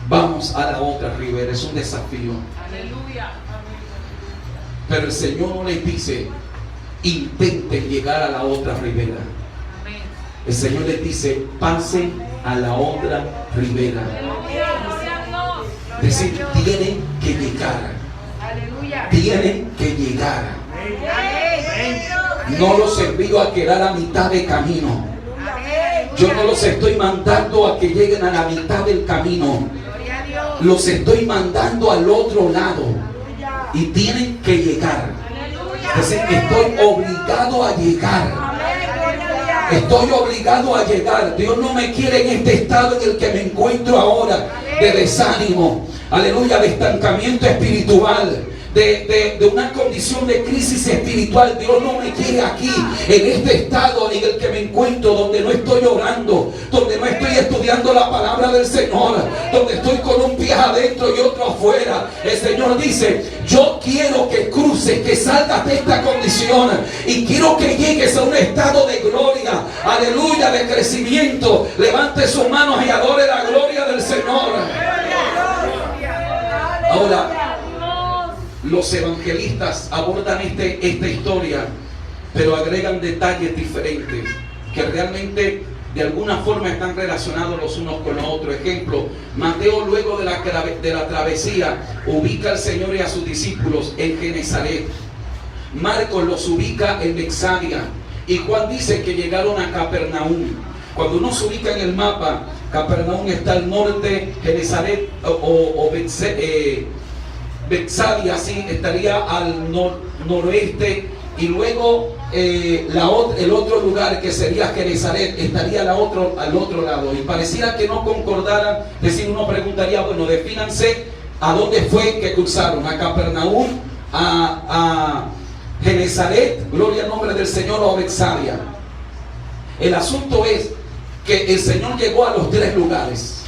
Vamos a la otra ribera. Es un desafío. Aleluya. Pero el Señor no les dice: intenten llegar a la otra ribera. El Señor les dice: pasen a la otra ribera. Es decir, tienen que llegar. Aleluya. Tienen que llegar. No los envío a quedar a mitad de camino. Yo no los estoy mandando a que lleguen a la mitad del camino. Los estoy mandando al otro lado. Y tienen que llegar. Es decir, estoy obligado a llegar. Estoy obligado a llegar. Dios no me quiere en este estado en el que me encuentro ahora, de desánimo, aleluya, de estancamiento espiritual, de una condición de crisis espiritual. Dios no me quiere aquí, en este estado en el que me encuentro, donde no estoy orando, donde no estoy estudiando la palabra del Señor, donde estoy con un pie adentro y otro afuera. El Señor dice: yo quiero que cruces, que salgas de esta condición, y quiero que llegues a un estado de gloria, aleluya, de crecimiento. Levante sus manos y adore la gloria del Señor. Ahora, los evangelistas abordan esta historia, pero agregan detalles diferentes que realmente de alguna forma están relacionados los unos con los otros. Ejemplo, Mateo, luego de la travesía, ubica al Señor y a sus discípulos en Genezaret. Marcos los ubica en Betsaida, y Juan dice que llegaron a Capernaum. Cuando uno se ubica en el mapa, Capernaum está al norte, Genezaret o Betsaida sí estaría al noroeste, y luego el otro lugar, que sería Genezaret, estaría al otro lado. Y pareciera que no concordaran. Es decir, uno preguntaría: bueno, defínanse a dónde fue que cruzaron, a Capernaum, a Genezaret, gloria al nombre del Señor, o a Betsaida. El asunto es que el Señor llegó a los tres lugares.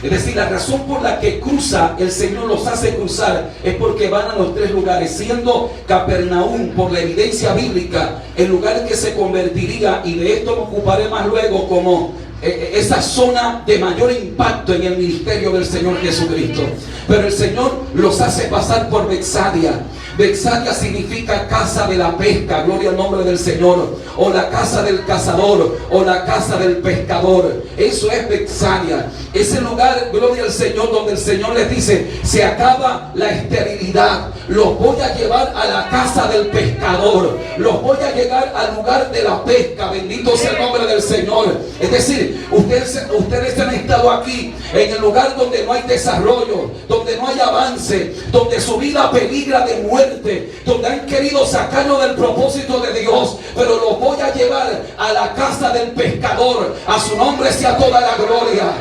Es decir, la razón por la que cruza, el Señor los hace cruzar, es porque van a los tres lugares, siendo Capernaum, por la evidencia bíblica, el lugar que se convertiría, y de esto me ocuparé más luego, como esa zona de mayor impacto en el ministerio del Señor Jesucristo. Pero el Señor los hace pasar por Betsaida. Betsaida significa casa de la pesca, gloria al nombre del Señor, o la casa del cazador, o la casa del pescador. Eso es Betsaida, ese lugar, gloria al Señor, donde el Señor les dice: se acaba la esterilidad, los voy a llevar a la casa del pescador, los voy a llevar al lugar de la pesca. Bendito sea el nombre del Señor. Es decir, ustedes han estado aquí en el lugar donde no hay desarrollo, donde no hay avance, donde su vida peligra de muerte, donde han querido sacarlo del propósito de Dios, pero los voy a llevar a la casa del pescador. A su nombre sea toda la gloria.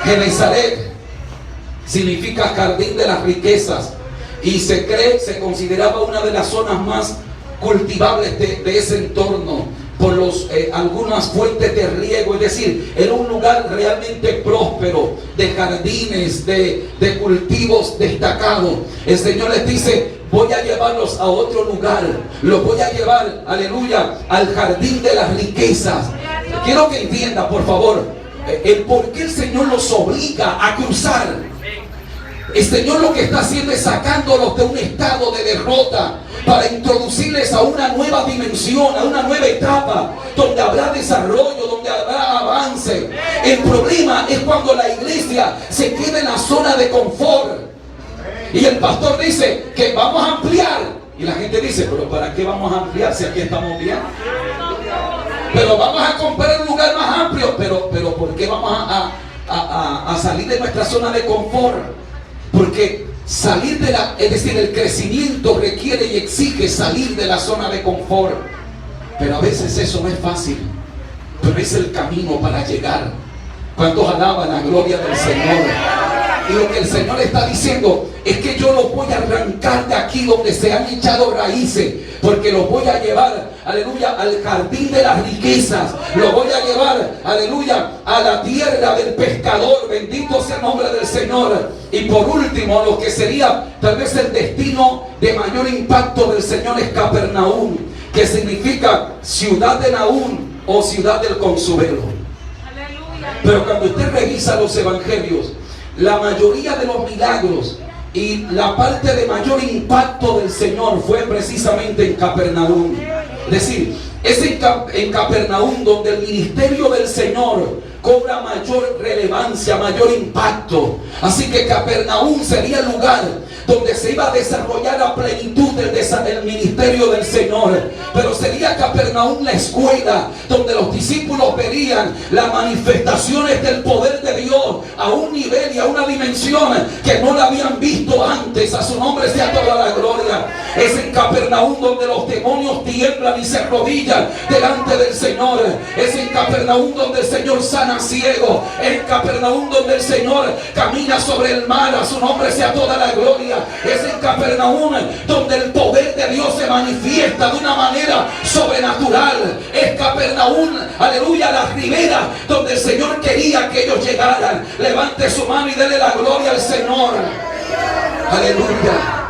Genezaret significa jardín de las riquezas, y se consideraba una de las zonas más cultivables de ese entorno, por algunas fuentes de riego. Es decir, era un lugar realmente próspero, de jardines, de cultivos destacados. El Señor les dice: voy a llevarlos a otro lugar, los voy a llevar, aleluya, al jardín de las riquezas. Quiero que entienda, por favor, el por qué el Señor los obliga a cruzar. El Señor lo que está haciendo es sacándolos de un estado de derrota, para introducirles a una nueva dimensión, a una nueva etapa, donde habrá desarrollo, donde habrá avance. El problema es cuando la iglesia se queda en la zona de confort, y el pastor dice que vamos a ampliar, y la gente dice: pero ¿para qué vamos a ampliar si aquí estamos bien? Pero vamos a comprar un lugar más amplio. Pero ¿por qué vamos a salir de nuestra zona de confort? Porque salir es decir, el crecimiento requiere y exige salir de la zona de confort. Pero a veces eso no es fácil, pero es el camino para llegar. ¿Cuántos alaban la gloria del Señor? Y lo que el Señor está diciendo es que yo los voy a arrancar de aquí donde se han echado raíces, porque los voy a llevar, aleluya, al jardín de las riquezas. Los voy a llevar, aleluya, a la tierra del pescador. Bendito sea el nombre del Señor. Y por último, lo que sería tal vez el destino de mayor impacto del Señor es Capernaum, que significa ciudad de Nahum o ciudad del consuelo. Pero cuando usted revisa los evangelios, la mayoría de los milagros y la parte de mayor impacto del Señor fue precisamente en Capernaum. Es decir, es en Capernaum donde el ministerio del Señor cobra mayor relevancia, mayor impacto. Así que Capernaum sería el lugar donde se iba a desarrollar a plenitud el ministerio del Señor. Pero sería Capernaum la escuela donde los discípulos verían las manifestaciones del poder de Dios a un nivel y a una dimensión que no la habían visto antes. A su nombre sea toda la gloria. Es en Capernaum donde los demonios tiemblan y se arrodillan delante del Señor. Es en Capernaum donde el Señor sana ciego. En Capernaum donde el Señor camina sobre el mar. A su nombre sea toda la gloria. Es en Capernaum donde el poder de Dios se manifiesta de una manera sobrenatural. Es Capernaum, aleluya, la ribera donde el Señor quería que ellos llegaran. Levante su mano y dele la gloria al Señor. Aleluya.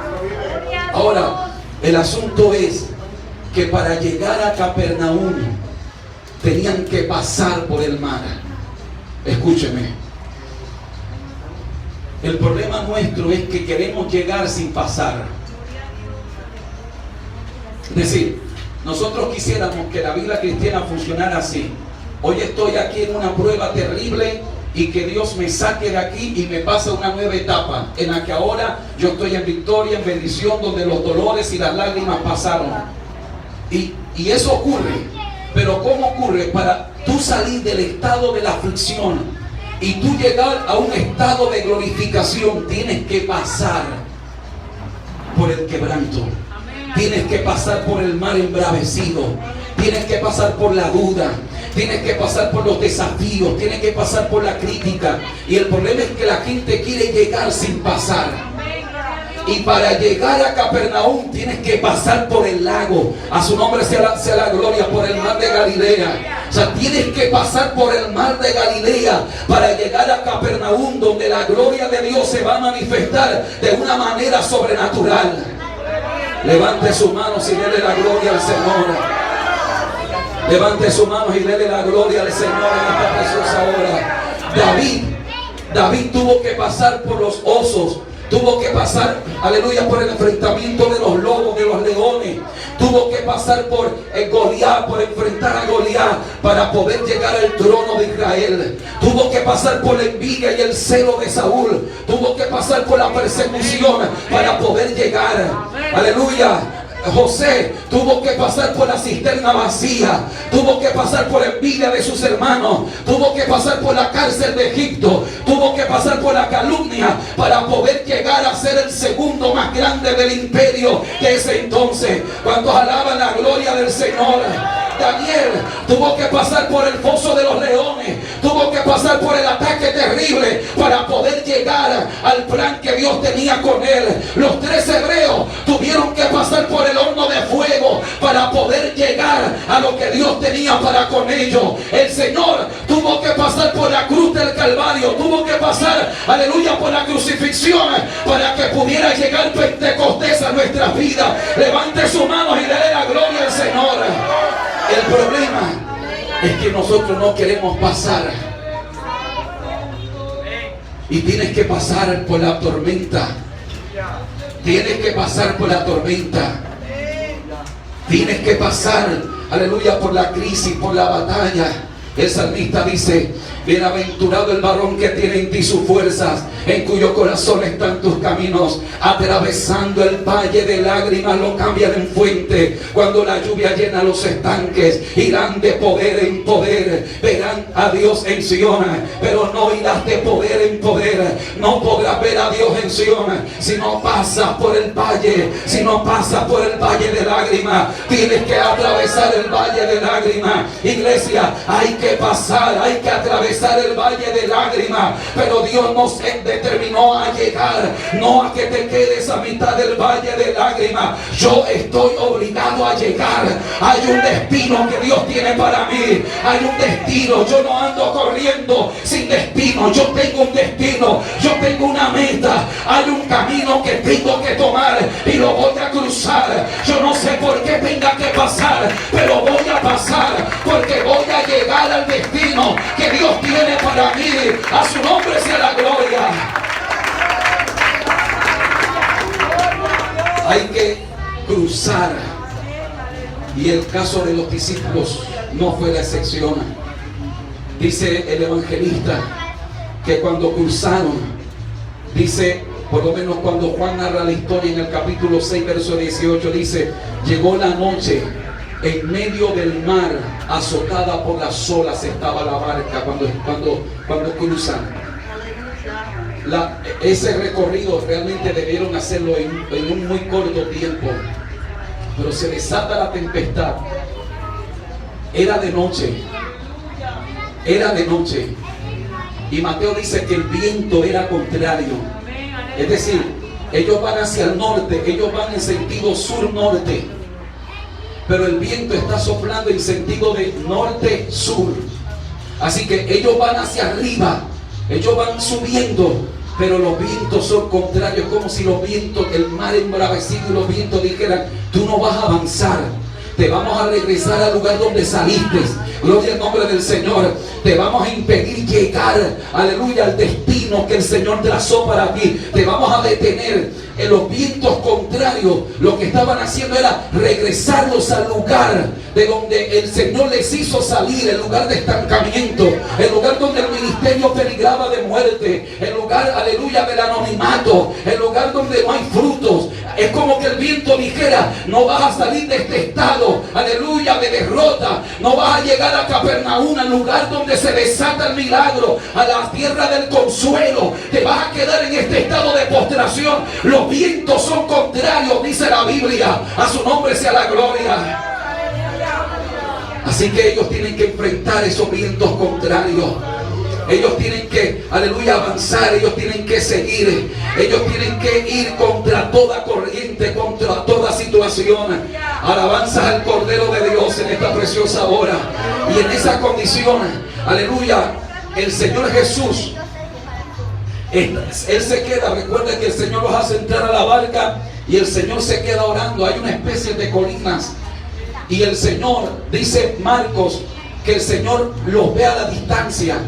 Ahora, el asunto es que para llegar a Capernaum tenían que pasar por el mar. Escúcheme. El problema nuestro es que queremos llegar sin pasar. Es decir, nosotros quisiéramos que la vida cristiana funcionara así. Hoy estoy aquí en una prueba terrible y que Dios me saque de aquí y me pase una nueva etapa en la que ahora yo estoy en victoria, en bendición, donde los dolores y las lágrimas pasaron. Y eso ocurre. Pero ¿cómo ocurre? Para tú salir del estado de la aflicción y tú llegar a un estado de glorificación, tienes que pasar por el quebranto. Tienes que pasar por el mar embravecido. Tienes que pasar por la duda. Tienes que pasar por los desafíos. Tienes que pasar por la crítica. Y el problema es que la gente quiere llegar sin pasar. Y para llegar a Capernaum tienes que pasar por el lago. A su nombre sea la gloria, por el mar de Galilea. O sea, tienes que pasar por el mar de Galilea para llegar a Capernaum, donde la gloria de Dios se va a manifestar de una manera sobrenatural. Levante sus manos y dele la gloria al Señor. Levante sus manos y dele la gloria al Señor en esta preciosa hora. David tuvo que pasar por los osos. Tuvo que pasar, aleluya, por el enfrentamiento de los lobos, de los leones. Tuvo que pasar por Goliat, por enfrentar a Goliat para poder llegar al trono de Israel. Tuvo que pasar por la envidia y el celo de Saúl. Tuvo que pasar por la persecución para poder llegar. Aleluya. José tuvo que pasar por la cisterna vacía, tuvo que pasar por la envidia de sus hermanos, tuvo que pasar por la cárcel de Egipto, tuvo que pasar por la calumnia para poder llegar a ser el segundo más grande del imperio de ese entonces. Cuando alaban la gloria del Señor. Daniel tuvo que pasar por el foso de los leones, tuvo que pasar por el ataque terrible para poder llegar al plan que Dios tenía con él. Los 3 hebreos tuvieron que pasar por el horno de fuego para poder llegar a lo que Dios tenía para con ellos. El Señor tuvo que pasar por la cruz del Calvario, tuvo que pasar, aleluya, por la crucifixión para que pudiera llegar Pentecostés a nuestras vidas. Levante sus manos y dele la gloria al Señor. El problema es que nosotros no queremos pasar. Y tienes que pasar por la tormenta. Tienes que pasar por la tormenta. Tienes que pasar, aleluya, por la crisis, por la batalla. El salmista dice: bienaventurado el varón que tiene en ti sus fuerzas, en cuyo corazón están tus caminos. Atravesando el valle de lágrimas lo cambian en fuente. Cuando la lluvia llena los estanques, irán de poder en poder. Verán a Dios en Sion, pero no irás de poder en poder. No podrás ver a Dios en Sion si no pasas por el valle. Si no pasas por el valle de lágrimas, tienes que atravesar el valle de lágrimas. Iglesia, hay que pasar, hay que atravesar atravesar el valle de lágrimas, pero Dios nos determinó a llegar, no a que te quedes a mitad del valle de lágrimas. Yo estoy obligado a llegar. Hay un destino que Dios tiene para mí. Hay un destino. Yo no ando corriendo sin destino. Yo tengo un destino. Yo tengo una meta. Hay un camino que tengo que tomar y lo voy a cruzar. Yo no sé por qué tenga que pasar, pero voy a pasar porque voy a llegar al destino que Dios tiene para mí. A su nombre sea la gloria. Hay que cruzar, y el caso de los discípulos no fue la excepción. Dice el evangelista que cuando cruzaron, dice, por lo menos cuando Juan narra la historia en el capítulo 6 verso 18, dice: llegó la noche, en medio del mar, azotada por las olas estaba la barca cuando cruzan. Ese recorrido realmente debieron hacerlo en un muy corto tiempo, pero se desata la tempestad. Era de noche, y Mateo dice que el viento era contrario, es decir, ellos van hacia el norte, ellos van en sentido sur-norte, pero el viento está soplando en sentido de norte-sur. Así que ellos van hacia arriba, ellos van subiendo, pero los vientos son contrarios, como si los vientos, el mar embravecido y los vientos dijeran: tú no vas a avanzar, te vamos a regresar al lugar donde saliste. Gloria al nombre del Señor. Te vamos a impedir llegar, aleluya, al destino que el Señor trazó para ti. Te vamos a detener. En los vientos contrarios, lo que estaban haciendo era regresarlos al lugar de donde el Señor les hizo salir, el lugar de estancamiento, el lugar donde el ministerio peligraba de muerte, el lugar, aleluya, del anonimato, el lugar donde no hay frutos. Es como que el viento dijera: no vas a salir de este estado, aleluya, de derrota. No vas a llegar a Capernaum, al lugar donde se desata el milagro, a la tierra del consuelo. Te vas a quedar en este estado de postración. Los vientos son contrarios, dice la Biblia. A su nombre sea la gloria. Así que ellos tienen que enfrentar esos vientos contrarios. Ellos tienen que, aleluya, avanzar. Ellos tienen que seguir. Ellos tienen que ir contra toda corriente, contra toda situación. Alabanza al Cordero de Dios en esta preciosa hora. Y en esa condición, aleluya, el Señor Jesús, Él se queda. Recuerda que el Señor los hace entrar a la barca y el Señor se queda orando. Hay una especie de colinas, y el Señor, dice Marcos, que el Señor los ve a la distancia.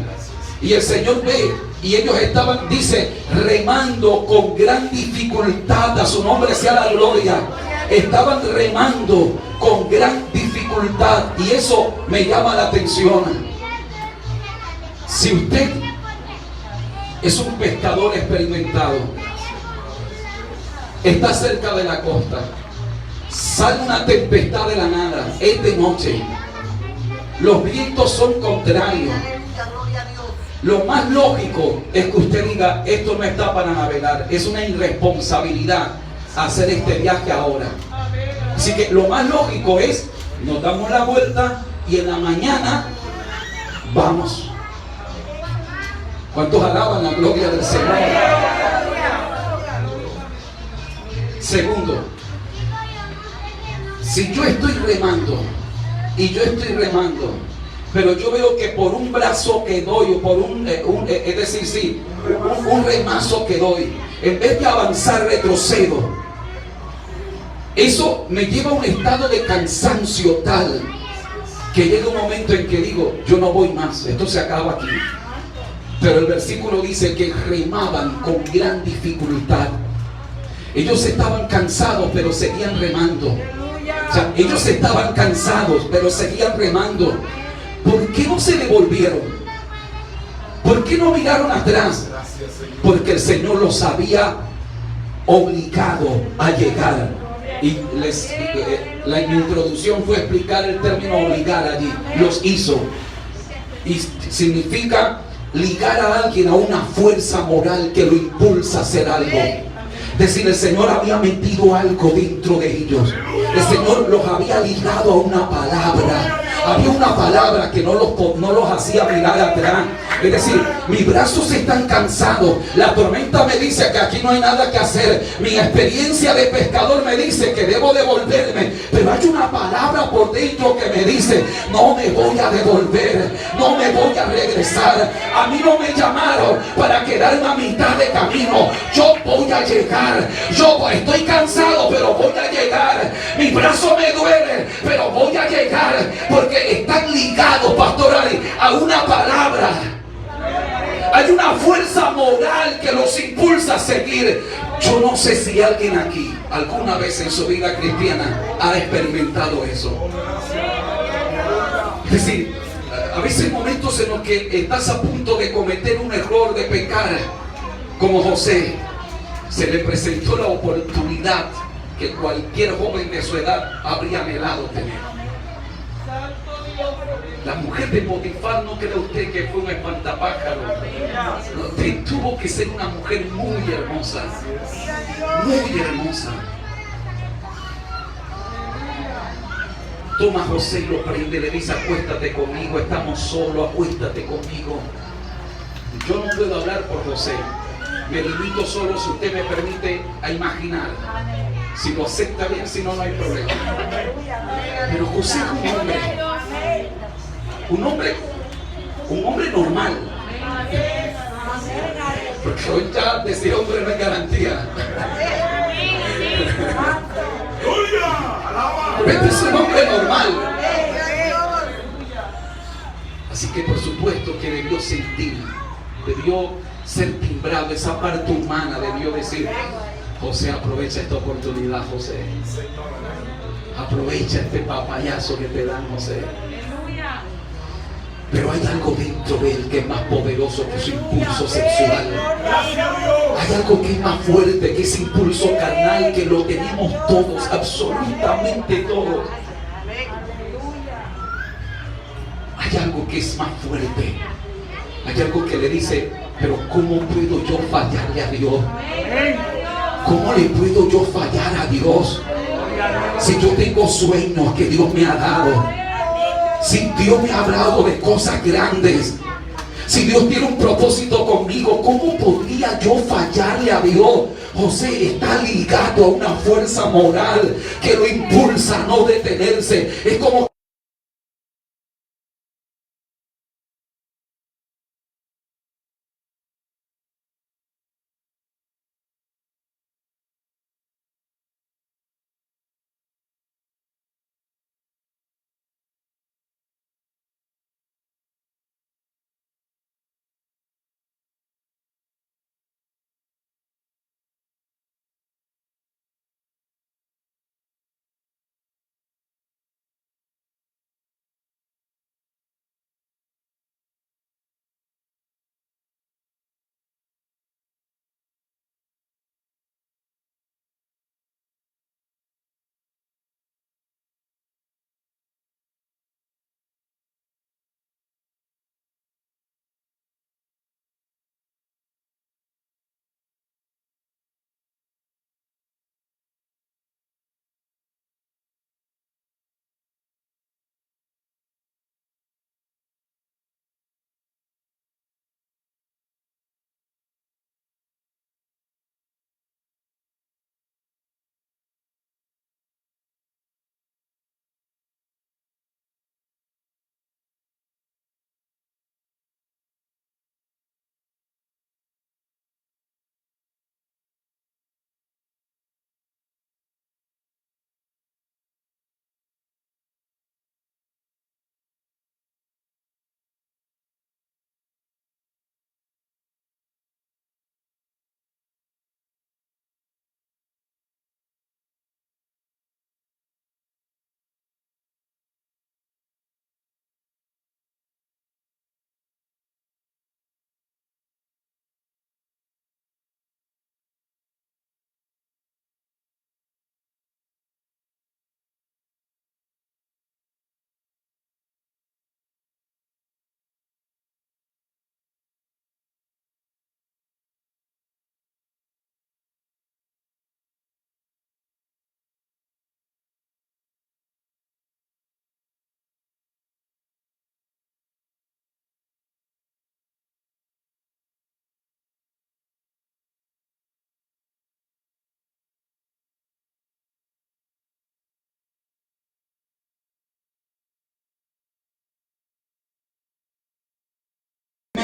Y el Señor ve, y ellos estaban, dice, remando con gran dificultad. A su nombre sea la gloria. Estaban remando con gran dificultad, y eso me llama la atención. Si usted es un pescador experimentado, está cerca de la costa, sale una tempestad de la nada, es de noche, los vientos son contrarios, lo más lógico es que usted diga: esto no está para navegar, es una irresponsabilidad hacer este viaje ahora. Así que lo más lógico es: nos damos la vuelta y en la mañana vamos. ¿Cuántos alaban la gloria del Señor? Segundo, si yo estoy remando, pero yo veo que por un brazo que doy, o por es decir, sí, un remazo que doy, en vez de avanzar, retrocedo, eso me lleva a un estado de cansancio tal que llega un momento en que digo: yo no voy más, esto se acaba aquí. Pero el versículo dice que remaban con gran dificultad. Ellos estaban cansados, pero seguían remando. O sea, ellos estaban cansados, pero seguían remando. ¿Por qué no se devolvieron? ¿Por qué no miraron atrás? Porque el Señor los había obligado a llegar. Y la introducción fue explicar el término obligar allí. Los hizo. Y significa ligar a alguien a una fuerza moral que lo impulsa a hacer algo. Es decir, el Señor había metido algo dentro de ellos. El Señor los había ligado a una palabra. Había una palabra que no los hacía mirar atrás. Es decir, mis brazos están cansados. La tormenta me dice que aquí no hay nada que hacer. Mi experiencia de pescador me dice que debo devolverme. Pero hay una palabra por dentro que me dice: no me voy a devolver, no me voy a regresar. A mí no me llamaron para quedarme a mitad de camino. Yo voy a llegar. Yo estoy cansado, pero voy a llegar. Mi brazo me duele, pero voy a llegar. Porque están ligados, Pastor Ari, a una palabra. Hay una fuerza moral que los impulsa a seguir. Yo no sé si alguien aquí alguna vez en su vida cristiana ha experimentado eso. Es decir, a veces hay momentos en los que estás a punto de cometer un error, de pecar. Como José, se le presentó la oportunidad que cualquier joven de su edad habría anhelado tener. La mujer de Potifar, ¿no cree usted que fue un espantapájaro? No, tuvo que ser una mujer muy hermosa. Muy hermosa. Toma a José y lo prende, le dice: acuéstate conmigo, estamos solos, acuéstate conmigo. Yo no puedo hablar por José. Me limito solo, si usted me permite, a imaginar. Si lo acepta bien, si no, no hay problema. Pero José es un hombre normal. Porque hoy ya decir hombre no es garantía. Pero este es un hombre normal. Así que por supuesto que debió sentir, debió ser timbrado, esa parte humana debió decir: José, aprovecha esta oportunidad, José. Aprovecha este papayazo que te dan, José. Pero hay algo dentro de él que es más poderoso que su impulso sexual. Hay algo que es más fuerte que ese impulso carnal, que lo tenemos todos, absolutamente todos. Hay algo que es más fuerte. Hay algo que le dice: pero ¿cómo puedo yo fallarle a Dios? ¿Cómo le puedo yo fallar a Dios? Si yo tengo sueños que Dios me ha dado. Si Dios me ha hablado de cosas grandes. Si Dios tiene un propósito conmigo, ¿cómo podría yo fallarle a Dios? José está ligado a una fuerza moral que lo impulsa a no detenerse. Es como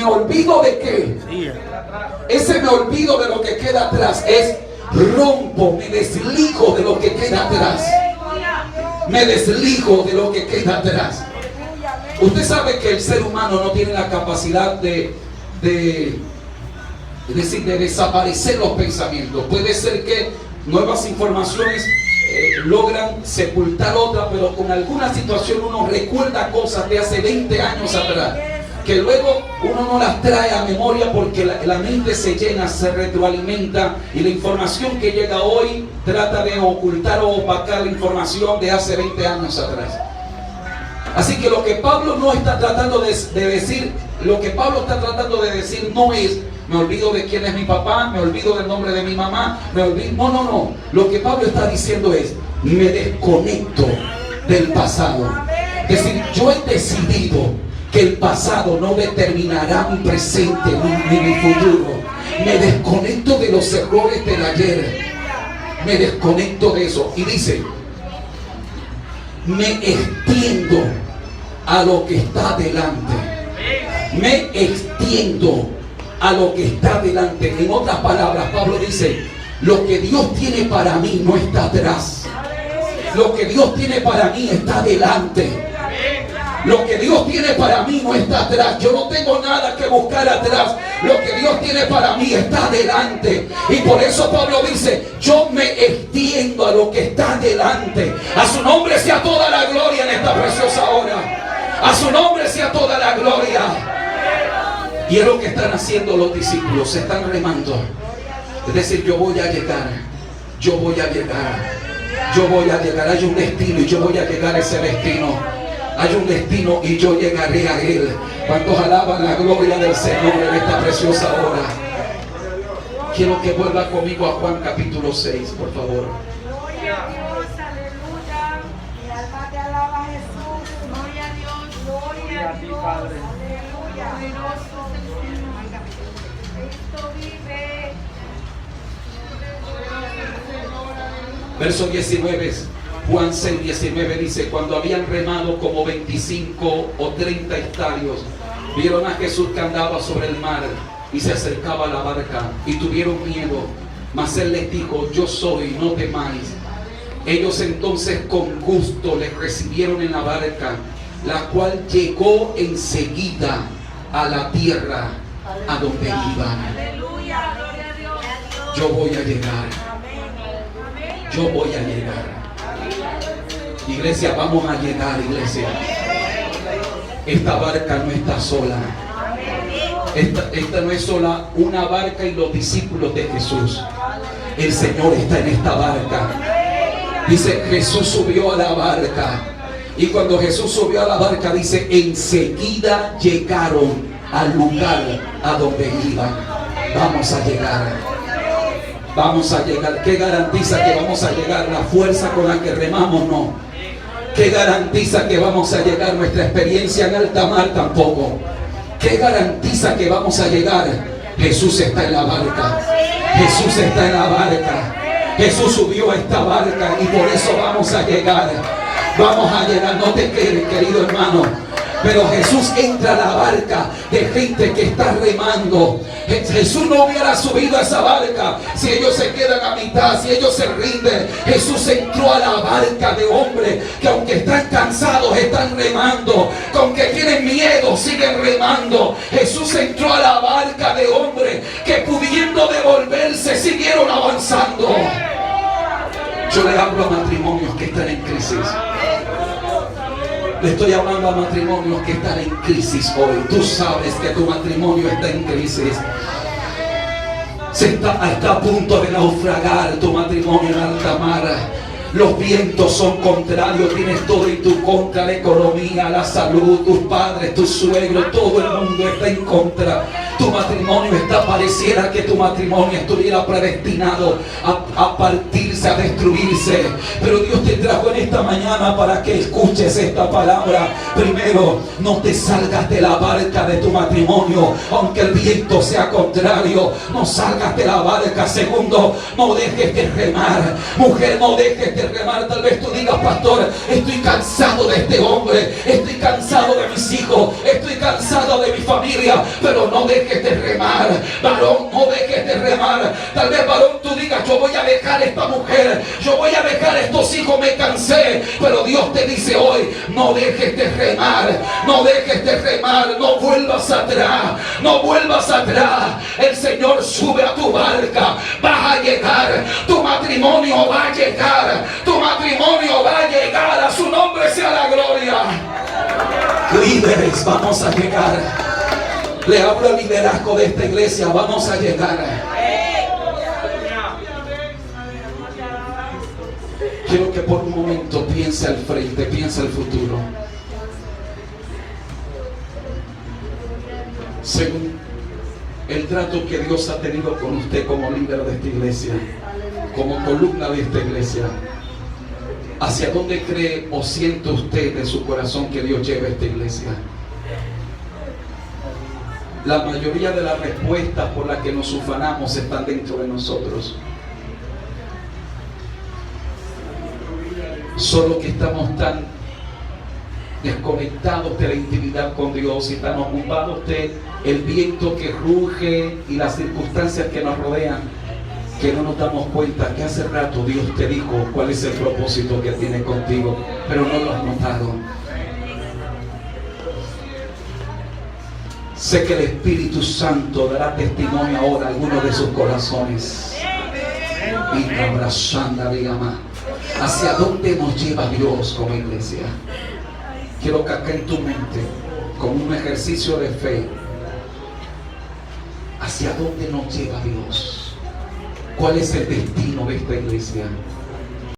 me olvido de qué. Ese me olvido de lo que queda atrás es rompo, me desligo de lo que queda atrás. Me desligo de lo que queda atrás. Usted sabe que el ser humano no tiene la capacidad de desaparecer los pensamientos. Puede ser que nuevas informaciones logran sepultar otras, pero con alguna situación uno recuerda cosas de hace 20 años atrás, que luego uno no las trae a memoria porque la mente se llena, se retroalimenta, y la información que llega hoy trata de ocultar o opacar la información de hace 20 años atrás. Así que lo que Pablo no está tratando de decir, lo que Pablo está tratando de decir no es: me olvido de quién es mi papá, me olvido del nombre de mi mamá, me olvido. No. Lo que Pablo está diciendo es: me desconecto del pasado. Es decir, yo he decidido que el pasado no determinará mi presente ni mi futuro. Me desconecto de los errores del ayer. Me desconecto de eso. Y dice: me extiendo a lo que está delante. Me extiendo a lo que está delante. En otras palabras, Pablo dice: lo que Dios tiene para mí no está atrás. Lo que Dios tiene para mí está delante. Lo que Dios tiene para mí no está atrás. Yo no tengo nada que buscar atrás. Lo que Dios tiene para mí está delante. Y por eso Pablo dice: yo me extiendo a lo que está delante. A su nombre sea toda la gloria en esta preciosa hora. A su nombre sea toda la gloria. Y es lo que están haciendo los discípulos. Se están remando. Es decir, yo voy a llegar. Yo voy a llegar. Yo voy a llegar. Hay un destino y yo voy a llegar a ese destino. Hay un destino y yo llegaré a él. ¿Cuántos alaban la gloria del Señor en esta preciosa hora? Quiero que vuelva conmigo a Juan capítulo 6, por favor. Gloria a Dios, aleluya. Mi alma te alaba, Jesús. Gloria a Dios, gloria a Dios. Aleluya. Cristo vive. Verso 19. Juan 6, 19 dice: cuando habían remado como 25 o 30 estadios, vieron a Jesús que andaba sobre el mar y se acercaba a la barca, y tuvieron miedo. Mas él les dijo: yo soy, no temáis. Ellos entonces con gusto le recibieron en la barca, la cual llegó enseguida a la tierra a donde iban. Aleluya, gloria a Dios. Yo voy a llegar. Yo voy a llegar. Iglesia, vamos a llegar, iglesia. Esta barca no está sola. Esta no es sola una barca y los discípulos de Jesús. El Señor está en esta barca. Dice: Jesús subió a la barca. Y cuando Jesús subió a la barca, dice: enseguida llegaron al lugar a donde iban. Vamos a llegar. Vamos a llegar. ¿Qué garantiza que vamos a llegar? La fuerza con la que remamos no. ¿Qué garantiza que vamos a llegar? Nuestra experiencia en alta mar tampoco. ¿Qué garantiza que vamos a llegar? Jesús está en la barca. Jesús está en la barca. Jesús subió a esta barca y por eso vamos a llegar. Vamos a llegar. No te quedes, querido hermano. Pero Jesús entra a la barca de gente que está remando. Jesús no hubiera subido a esa barca si ellos se quedan a mitad, si ellos se rinden. Jesús entró a la barca de hombres que aunque están cansados están remando, que aunque tienen miedo siguen remando. Jesús entró a la barca de hombres que pudiendo devolverse siguieron avanzando. Yo le hablo a matrimonios que están en crisis. Le estoy hablando a matrimonios que están en crisis hoy. Tú sabes que tu matrimonio está en crisis. Está a punto de naufragar tu matrimonio en alta mar. Los vientos son contrarios, tienes todo en tu contra, la economía, la salud, tus padres, tus suegros, todo el mundo está en contra. Tu matrimonio está, pareciera que tu matrimonio estuviera predestinado a partirse, a destruirse. Pero Dios te trajo en esta mañana para que escuches esta palabra. Primero, no te salgas de la barca de tu matrimonio, aunque el viento sea contrario. No salgas de la barca. Segundo, no dejes de remar. Mujer, no dejes de remar. Tal vez tú digas: pastor, estoy cansado de este hombre, estoy cansado de mis hijos, estoy cansado de mi familia. Pero no dejes de remar. Varón, no dejes de remar. Tal vez, varón, tú digas: yo voy a dejar esta mujer, yo voy a dejar estos hijos, me cansé. Pero Dios te dice hoy: no dejes de remar, no dejes de remar, no vuelvas atrás, no vuelvas atrás. El Señor sube a tu barca, vas a llegar, tu matrimonio va a llegar, tu matrimonio va a llegar, a su nombre sea la gloria. Líderes, vamos a llegar. Le hablo al liderazgo de esta iglesia: vamos a llegar. Quiero que por un momento piense al frente, piense al futuro. Según el trato que Dios ha tenido con usted como líder de esta iglesia, como columna de esta iglesia, ¿hacia dónde cree o siente usted en su corazón que Dios lleva a esta iglesia? La mayoría de las respuestas por las que nos ufanamos están dentro de nosotros. Solo que estamos tan desconectados de la intimidad con Dios y tan ocupados de el viento que ruge y las circunstancias que nos rodean, que no nos damos cuenta que hace rato Dios te dijo cuál es el propósito que tiene contigo, pero no lo has notado. Sé que el Espíritu Santo dará testimonio ahora a algunos de sus corazones. Y abrazando a Digama. ¿Hacia dónde nos lleva Dios como iglesia? Quiero que acá en tu mente, como un ejercicio de fe, ¿hacia dónde nos lleva Dios? ¿Cuál es el destino de esta iglesia?